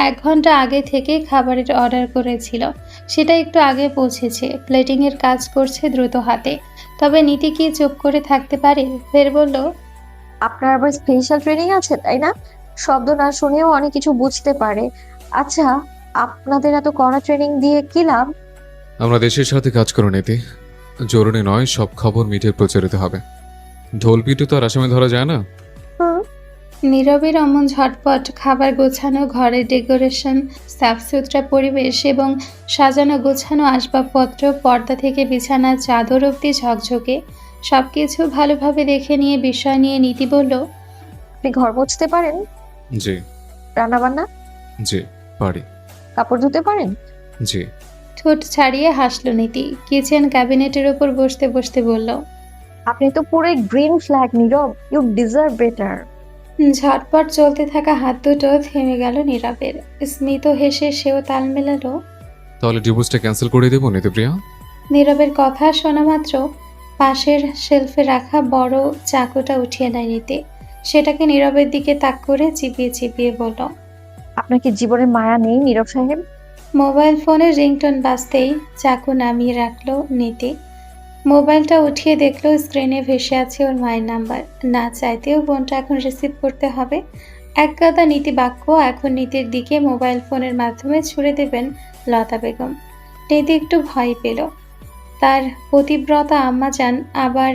1 ঘন্টা আগে থেকে খাবারের অর্ডার করেছিল, সেটা একটু আগে পৌঁছেছে। প্লেটিংয়ের কাজ করছে দ্রুত হাতে। তবে নীতি কি চুপ করে থাকতে পারে? ফের বলল, আপনার আবার স্পেশাল ট্রেনিং আছে তাই না? শব্দ না শুনেও অনেক কিছু বুঝতে পারে। আচ্ছা, আপনাদের এত কড়া ট্রেনিং দিয়ে কি লাভ? আমরা দেশের সাথে কাজ করে নিতে জরুরি নয় সব খবর মিডিয়ায় প্রচারিত হবে। ঢোল পিটু তো আর আসামে ধরা যায় না। হুম, নীরবের অমন ঝটপট খাবার গোছানো, ঘরের ডেকোরেশন, সাফসুতরা পরিবেশ এবং সাজানো গোছানো আসবাবপত্র, পর্দা থেকে বিছানার চাদর অবধি ঝকঝকে সবকিছু ভালোভাবে দেখে নিয়ে বিষয় নিয়ে নীতি বলল, আপনি ঘর মুছতে পারেন? জি। রান্না বান্না? জি পারি। কাপড় ধুতে পারেন? জি। ঠোঁট ছাড়িয়ে হাসল নীতি। কিচেন ক্যাবিনেটের ওপর বসতে বসতে বলল, আপনি তো পুরো green flag Nirab, you deserve better. ঝটপট চলতে থাকা হাত দুটো থেমে গেল নীরবের। স্মিত হেসে সেও তাল মেলালো। তাহলে ডিভোর্সটা ক্যান্সেল করে দেবো নীতিপ্রিয়া? নীরবের কথা শোনা মাত্র পাশের শেলফে রাখা বড় চাকুটা উঠিয়ে নেয় নীতি। সেটাকে নীরবের দিকে তাক করে চিপিয়ে চিপিয়ে বলল। আপনার কি জীবনে মায়া নেই নীরব সাহেব? মোবাইল ফোনের রিংটোন বাজতেই চাকু নামিয়ে রাখলো নীতি। মোবাইলটা উঠিয়ে দেখলো স্ক্রিনে ভেসে আছে ওর মায়ের নাম্বার। না চাইতেও ফোনটা এখন রিসিভ করতে হবে। এক গাদা নীতি বাক্য এখন নীতির দিকে মোবাইল ফোনের মাধ্যমে ছুড়ে দেবেন লতা বেগম। নীতি একটু ভয় পেল। তার পতিব্রতা আম্মা যান আবার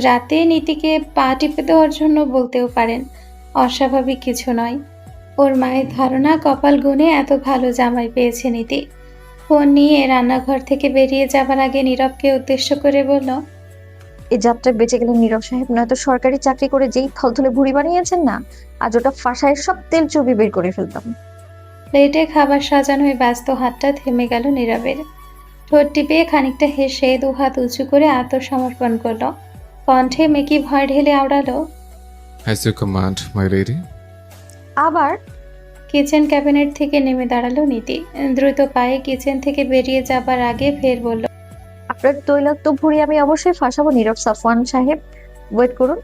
রাতে নীতিকে পা টিপে দেওয়ার জন্য বলতেও পারেন। অস্বাভাবিক কিছু নয়। ওর মায়ের ধারণা কপাল গুনে এত ভালো জামাই পেয়েছে নীতি। ফোন নিয়ে রান্নাঘর থেকে বেরিয়ে যাবার আগে নীরবকে উদ্দেশ্য করে বলল, এই যাত্রায় বেঁচে গেলেন নীরব সাহেব, নয়তো সরকারি চাকরি করে যেই থলথলে ভুঁড়ি বানিয়েছেন না, আজ ওটা ফাঁসায় সব তেল চর্বি বের করে ফেলতাম। প্লেটে খাবার সাজানোয় ব্যস্ত হাতটা থেমে গেল নীরবের। ঠোঁট টিপে খানিকটা হেসে দুহাত উঁচু করে আত্মসমর্পণ করল। কণ্ঠে মেকি ভয় ঢেলে আওড়ালো, has you command my lady. আবার কিচেন ক্যাবিনেট থেকে নেমে দাঁড়ালো নীতি। দ্রুত পায়ে কিচেন থেকে বেরিয়ে যাবার আগে ফের বলল, আপনার তৈলাক্ত ভুঁড়ি আমি অবশ্যই ফাঁসাবো নীরব সাফওয়ান সাহেব, ওয়েট করুন।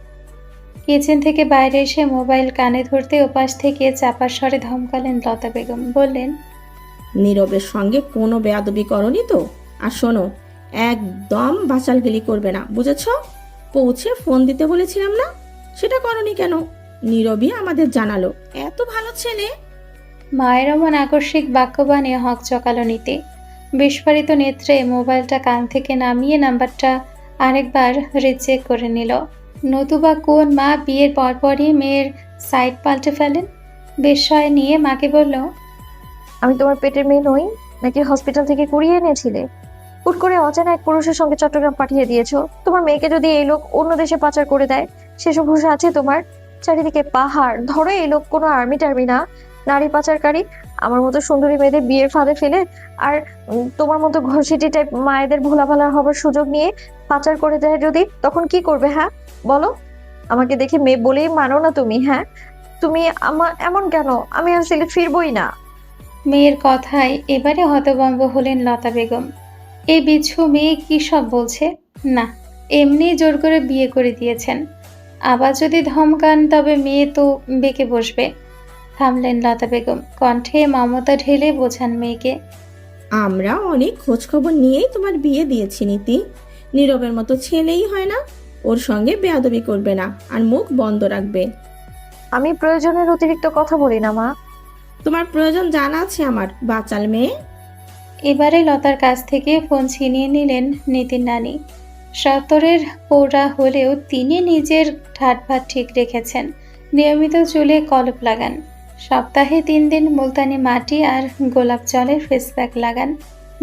কিচেন থেকে বাইরে এসে মোবাইল কানে ধরতে ওপাশ থেকে চাপার স্বরে ধমকালেন লতা বেগম। বললেন, নীরবের সঙ্গে কোনো বেয়াদবি করনি তো? আর শোনো, একদম বাচালগিলি করবে না, বুঝেছ? পৌঁছে ফোন দিতে বলেছিলাম না, সেটা করনি কেন? নীরবই আমাদের জানালো, এত ভালো ছেলে। মায়ের অমন আকস্মিক বাক্যবাণে হক চকালো নীতি। বিস্ফারিত নেত্রে মোবাইলটা কান থেকে নামিয়ে নাম্বারটা আরেকবার রিচেক করে নিল। নতুবা কোন মা বিয়ের পরপরই মেয়ের সাইড পাল্টে ফেলেন? বিস্ময় নিয়ে মাকে বলল, আমি তোমার পেটের মেয়ে নই নাকি হসপিটাল থেকে কুড়িয়ে এনেছিলে? হুট করে অচেনা এক পুরুষের সঙ্গে চট্টগ্রাম পাঠিয়ে দিয়েছো। তোমার মেয়েকে যদি এই লোক অন্য দেশে পাচার করে দেয়, সেসব হুঁশ আছে তোমার? চারিদিকে পাহাড়, ধরো এই লোক কোনো আর্মি টার্মি না, নারী পাচারকারী। আমার মতো সুন্দরী মেয়েদের বিয়ের ফাঁদে ফেলে আর তোমার মতো ঘষিটি টাইপ মায়েদের ভোলাভালা হবার সুযোগ নিয়ে পাচার করে দেয় যদি, তখন কি করবে? হ্যাঁ বলো। আমাকে দেখে মেয়ে বলেই মানো না তুমি? হ্যাঁ, তুমি আমার এমন কেন? আমি আর সিলেট ফিরবই না। মেয়ের কথায় এবারে হতভম্ব হলেন লতা বেগম। এই বিচ্ছু মেয়ে কি সব বলছে? না, এমনি জোর করে বিয়ে করে দিয়েছেন। আবার যদি ধমকান তবে মেয়ে তো বেঁকে বসবে। থামলেন লতা বেগম। কণ্ঠে মমতা ঢেলে বোঝান মেয়েকে। আমরা অনেক খোঁজ খবর নিয়েই তোমার বিয়ে দিয়েছি নীতি। নীরবের মতো ছেলেই হয় না, ওর সঙ্গে বেয়াদবি করবে না আর মুখ বন্ধ রাখবে। আমি প্রয়োজনের অতিরিক্ত কথা বলি না মা। তোমার প্রয়োজন জানা আছে আমার, বাচাল মেয়ে। এবারে লতার কাছ থেকে ফোন ছিনিয়ে নিলেন নীতির নানি। সত্তরের পৌরা হলেও তিনি নিজের ঠাটভাট ঠিক রেখেছেন। নিয়মিত চুলে কলপ লাগান। সপ্তাহে 3 দিন মুলতানি মাটি আর গোলাপ জলের ফেস প্যাক লাগান।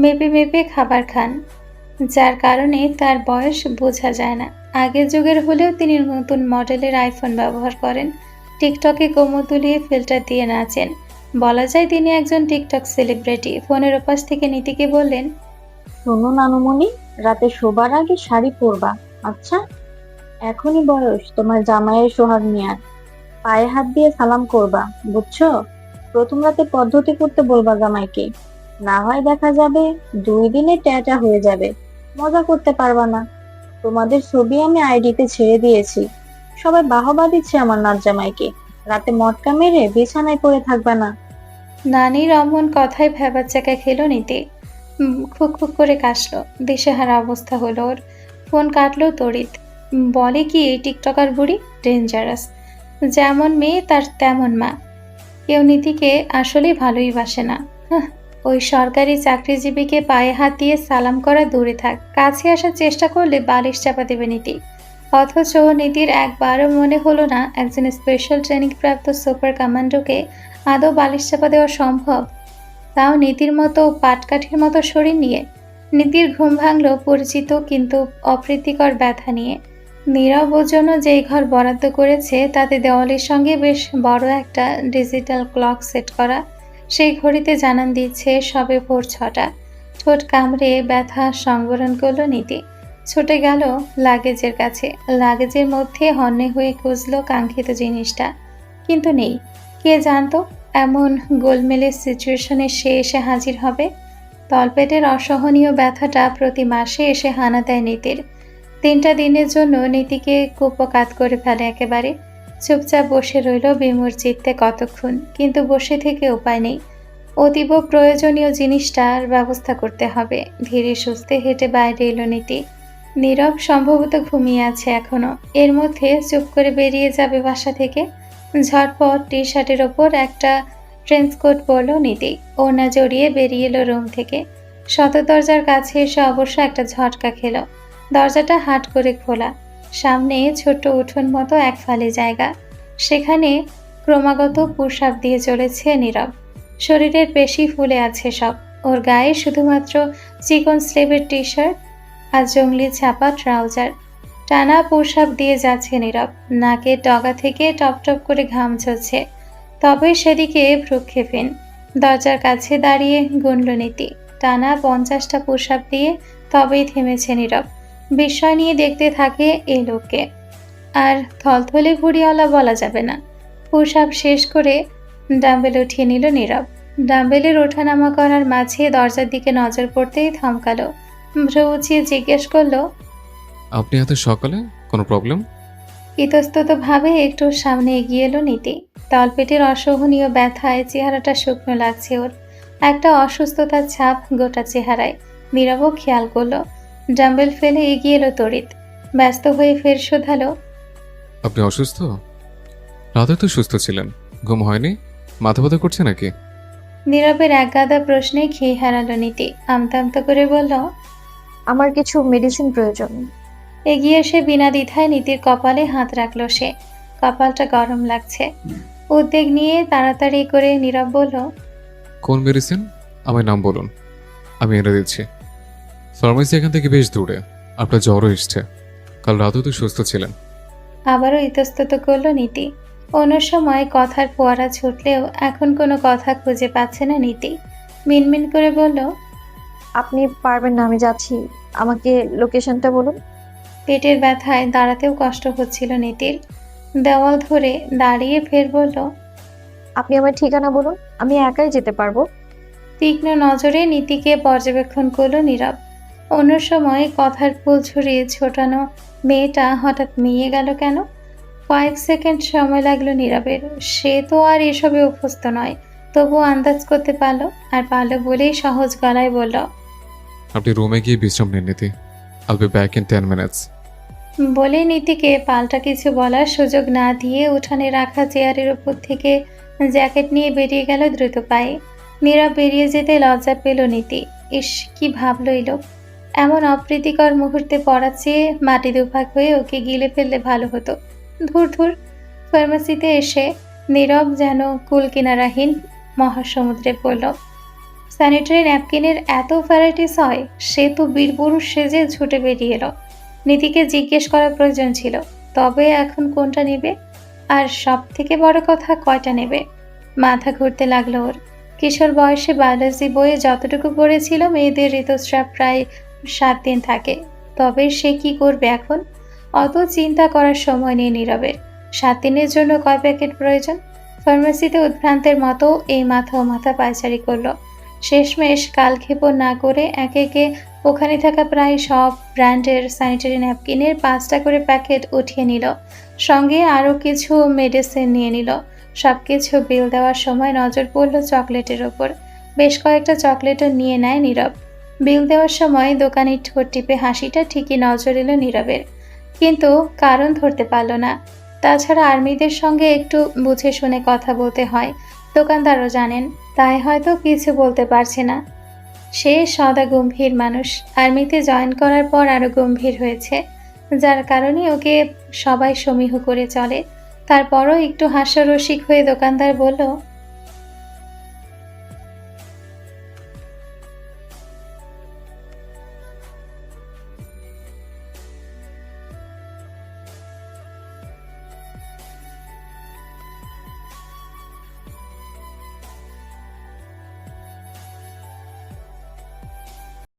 মেপে মেপে খাবার খান, যার কারণে তার বয়স বোঝা যায় না। আগের যুগের হলেও তিনি নতুন মডেলের আইফোন ব্যবহার করেন। টিকটকে কোমর দুলিয়ে ফিল্টার দিয়ে নাচেন। বলা যায় তিনি একজন টিকটক সেলিব্রিটি। ফোনের ওপাশ থেকে নীতিকে বললেন, শোনো নানুমণি, রাতে শোবার আগে শাড়ি পরবা, আচ্ছা? এখনই বয়স তোমার জামাইয়ের সোহাগ নেয়ার। পায়ে হাত দিয়ে সালাম করবা, বুঝছো? প্রথম রাতে পদ্ধতি করতে বলবা জামাইকে, না হয় দেখা যাবে 2 দিনে ট্যাটা হয়ে যাবে, মজা করতে পারবা না। তোমাদের ছবি আমি আইডিতে ছেড়ে দিয়েছি, সবাই বাহবা দিচ্ছে আমার নাচ জামাইকে। রাতে মটকা মেরে বিছানায় পড়ে থাকবা না। নানির অমন কথায় ভ্যাবাচ্চাকা খেলো নীতি। খুক খুক করে কাশলো। দিশেহারা অবস্থা হলো ওর। ফোন কাটলো তড়িৎ। বলে কি এই টিকটকার বুড়ি ডেঞ্জারাস। যেমন মেয়ে তার তেমন মা। কেউ নীতিকে আসলেই ভালোই বাসে না। হাহ, ওই সরকারি চাকরিজীবীকে পায়ে হাত দিয়ে সালাম করা দূরে থাক, কাছে আসার চেষ্টা করলে বালিশ চাপা দেবে নীতি। অথচ নীতির একবারও মনে হলো না একজন স্পেশাল ট্রেনিং প্রাপ্ত সুপার কমান্ডোকে আদৌ বালিশ চাপা দেওয়া সম্ভব, তাও নীতির মতো পাটকাঠির মতো শরীর নিয়ে। নীতির ঘুম ভাঙল পরিচিত কিন্তু অপ্রীতিকর ব্যথা নিয়ে। নীরব ওর জন্য যেই ঘর বরাদ্দ করেছে তাতে দেওয়ালের সঙ্গে বেশ বড় একটা ডিজিটাল ক্লক সেট করা। সেই ঘড়িতে জানান দিচ্ছে সবে ভোর 6টা। ঠোঁট কামড়ে ব্যথা সংবরণ করলো নীতি। ছুটে গেল লাগেজের কাছে। লাগেজের মধ্যে হন্যে হয়ে খুঁজলো কাঙ্ক্ষিত জিনিসটা, কিন্তু নেই। কে জানতো এমন গোলমেলের সিচুয়েশনে সে এসে হাজির হবে। তলপেটের অসহনীয় ব্যথাটা প্রতি মাসে এসে হানা দেয় নীতির। 3টা দিনের জন্য নীতিকে কুপকাত করে ফেলে একেবারে। চুপচাপ বসে রইল বিমূঢ় চিত্তে কতক্ষণ, কিন্তু বসে থেকে উপায় নেই। অতীব প্রয়োজনীয় জিনিসটার ব্যবস্থা করতে হবে। ধীরে সুস্থে হেঁটে বাইরে এলো নীতি। নীরব সম্ভবত ঘুমিয়ে আছে এখনো। এর মধ্যে চুপ করে বেরিয়ে যাবে বাসা থেকে। ঝটপট টি শার্টের ওপর একটা ট্রেন্স কোট পরল নীতি। ওড়না জড়িয়ে বেরিয়ে এলো রুম থেকে। সদর দরজার কাছে এসে অবশ্য একটা ঝটকা খেল। দরজাটা হাট করে খোলা। সামনে ছোট্ট উঠোন মতো এক ফালি জায়গা। সেখানে ক্রমাগত পুশ আপ দিয়ে চলেছে নীরব। শরীরের পেশি ফুলে আছে সব। ওর গায়ে শুধুমাত্র চিকন স্লিভের টি শার্ট আর জঙ্গলি ছাপা ট্রাউজার। টানা পুশ আপ দিয়ে যাচ্ছে নীরব। নাকের ডগা থেকে টপ টপ করে ঘাম ঝরছে। তবে সেদিকে ভ্রুক্ষেপহীন। দরজার কাছে দাঁড়িয়ে গুনল নীতি। টানা 50টা পুশ আপ দিয়ে তবেই থেমেছে নীরব। বিস্ময় নিয়ে দেখতে থাকে এই লোককে। আর থলথলে ভুড়িওয়ালা বলা যাবে না। পুশ আপ শেষ করে ডাম্বেল উঠিয়ে নিল নীরব। ডাম্বেলের ওঠানামা করার মাঝে দরজার দিকে নজর পড়তেই থমকালো। ভ্রু উঁচিয়ে জিজ্ঞেস করলো, আপনি এত সকালে? কোনো প্রবলেম? ইতস্তত ভাবে একটু সামনে এগিয়ে এলো নীতি। তলপেটের অসহনীয় ব্যথায় চেহারাটা শুকনো লাগছে ওর। একটা অসুস্থতার ছাপ গোটা চেহারায়। নীরবও খেয়াল করলো। ডাম্বেল ফেলে এগিয়ে এলো তড়িৎ। ব্যস্ত হয়ে ফের শোধালো, আপনি অসুস্থ? রাতে তো সুস্থ ছিলেন, ঘুম হয়নি? মাথা ব্যথা করছে নাকি? নীরবের একগাদা প্রশ্নে খেয়ে হারালো নীতি। আমতা আমতা করে বলল, আমার কিছু মেডিসিন প্রয়োজন। এগিয়ে এসে বিনা দ্বিধায় নীতির কপালে হাত রাখলো সে। কপালটা গরম লাগছে। উদ্বেগ নিয়ে তাড়াতাড়ি করে নীরব বলল, কোন মেডিসিন? আমার নাম বলুন, আমি এনে দিচ্ছি। ফার্মেসি এখান থেকে বেশ দূরে। আপনার জ্বরও এসছে, কাল রাতেও তো সুস্থ ছিলেন। আবারও ইতস্তত করল নীতি। অন্য সময় কথার ফোয়ারা ছুটলেও এখন কোনো কথা খুঁজে পাচ্ছে না নীতি। মিনমিন করে বলল, আপনি পারবেন না, আমি যাচ্ছি। আমাকে লোকেশনটা বলুন। পেটের ব্যথায় দাঁড়াতেও কষ্ট হচ্ছিল নীতির। দেওয়াল ধরে দাঁড়িয়ে ফের বলল, আপনি আমার ঠিকানা বলুন, আমি একাই যেতে পারবো। তীক্ষ্ণ নজরে নীতিকে পর্যবেক্ষণ করল নীরব। অন্য সময় কথার ফুল ছড়িয়ে ছোটানো মেয়েটা হঠাৎ মিয়ে গেল কেন? কয়েক সেকেন্ড সময় লাগলো নীরবের। সে তো আর এসবে অভ্যস্ত নয়, তবুও আন্দাজ করতে পারলো। আর পারলো বলেই সহজ গলায় বলল, আপনি রুমে গিয়ে বিশ্রাম নিন নীতি। I'll be back in 10 minutes. বলে নীতিকে পাল্টা কিছু বলার সুযোগ না দিয়ে উঠানে রাখা চেয়ারের উপর থেকে জ্যাকেট নিয়ে বেরিয়ে গেল দ্রুত পায়ে। নীরব বেরিয়ে যেতে লজ্জা পেল নীতি। ইস, কি ভাবলো এই লোক! এমন অপ্রীতিকর মুহূর্তে পড়ার চেয়ে মাটি দুভাগ হয়ে ওকে গিলে ফেললে ভালো হতো। ধুর ধুর। ফার্মেসিতে এসে নীরব যেন কুল কিনারাহীন মহাসমুদ্রে পড়ল। স্যানিটারি ন্যাপকিনের এত ভ্যারাইটিস হয়, সে তো বীরপুরুষ সেজে ছুটে বেরিয়ে এলো। নীতিকে জিজ্ঞেস করার প্রয়োজন ছিল, তবে এখন কোনটা নেবে? আর সব থেকে বড় কথা, কয়টা নেবে? মাথা ঘুরতে লাগলো ওর। কিশোর বয়সে বায়োলজি বইয়ে যতটুকু পড়েছিল মেয়েদের ঋতুস্রাব প্রায় 7 দিন থাকে। তবে সে কি করবে এখন? অত চিন্তা করার সময় নেই নীরবের। 7 দিনের জন্য কয় প্যাকেট প্রয়োজন? ফার্মেসিতে উদ্ভ্রান্তের মতো এই মাথা ও মাথা পায়চারি করলো। শেষমেশ কালক্ষেপণ না করে একে একে ওখানে থাকা প্রায় সব ব্র্যান্ডের স্যানিটারি ন্যাপকিনের 5টা করে প্যাকেট উঠিয়ে নিল। সঙ্গে আরও কিছু মেডিসিন নিয়ে নিল। সবকিছু বিল দেওয়ার সময় নজর পড়ল চকলেটের ওপর। বেশ কয়েকটা চকলেটও নিয়ে নেয় নীরব। বিল দেওয়ার সময় দোকানির ঠোঁট টিপে হাসিটা ঠিকই নজর এলো নীরবের, কিন্তু কারণ ধরতে পারল না। তাছাড়া আর্মিদের সঙ্গে একটু বুঝে শুনে কথা বলতে হয়। দোকানদারও জানেন, তাই হয়তো কিছু বলতে পারছে না। সে সদা গম্ভীর মানুষ, আর্মিতে জয়েন করার পর আরো গম্ভীর হয়েছে, যার কারণে ওকে সবাই সমীহ করে চলে। তারপরও একটু হাস্যরসিক হয়ে দোকানদার বলল,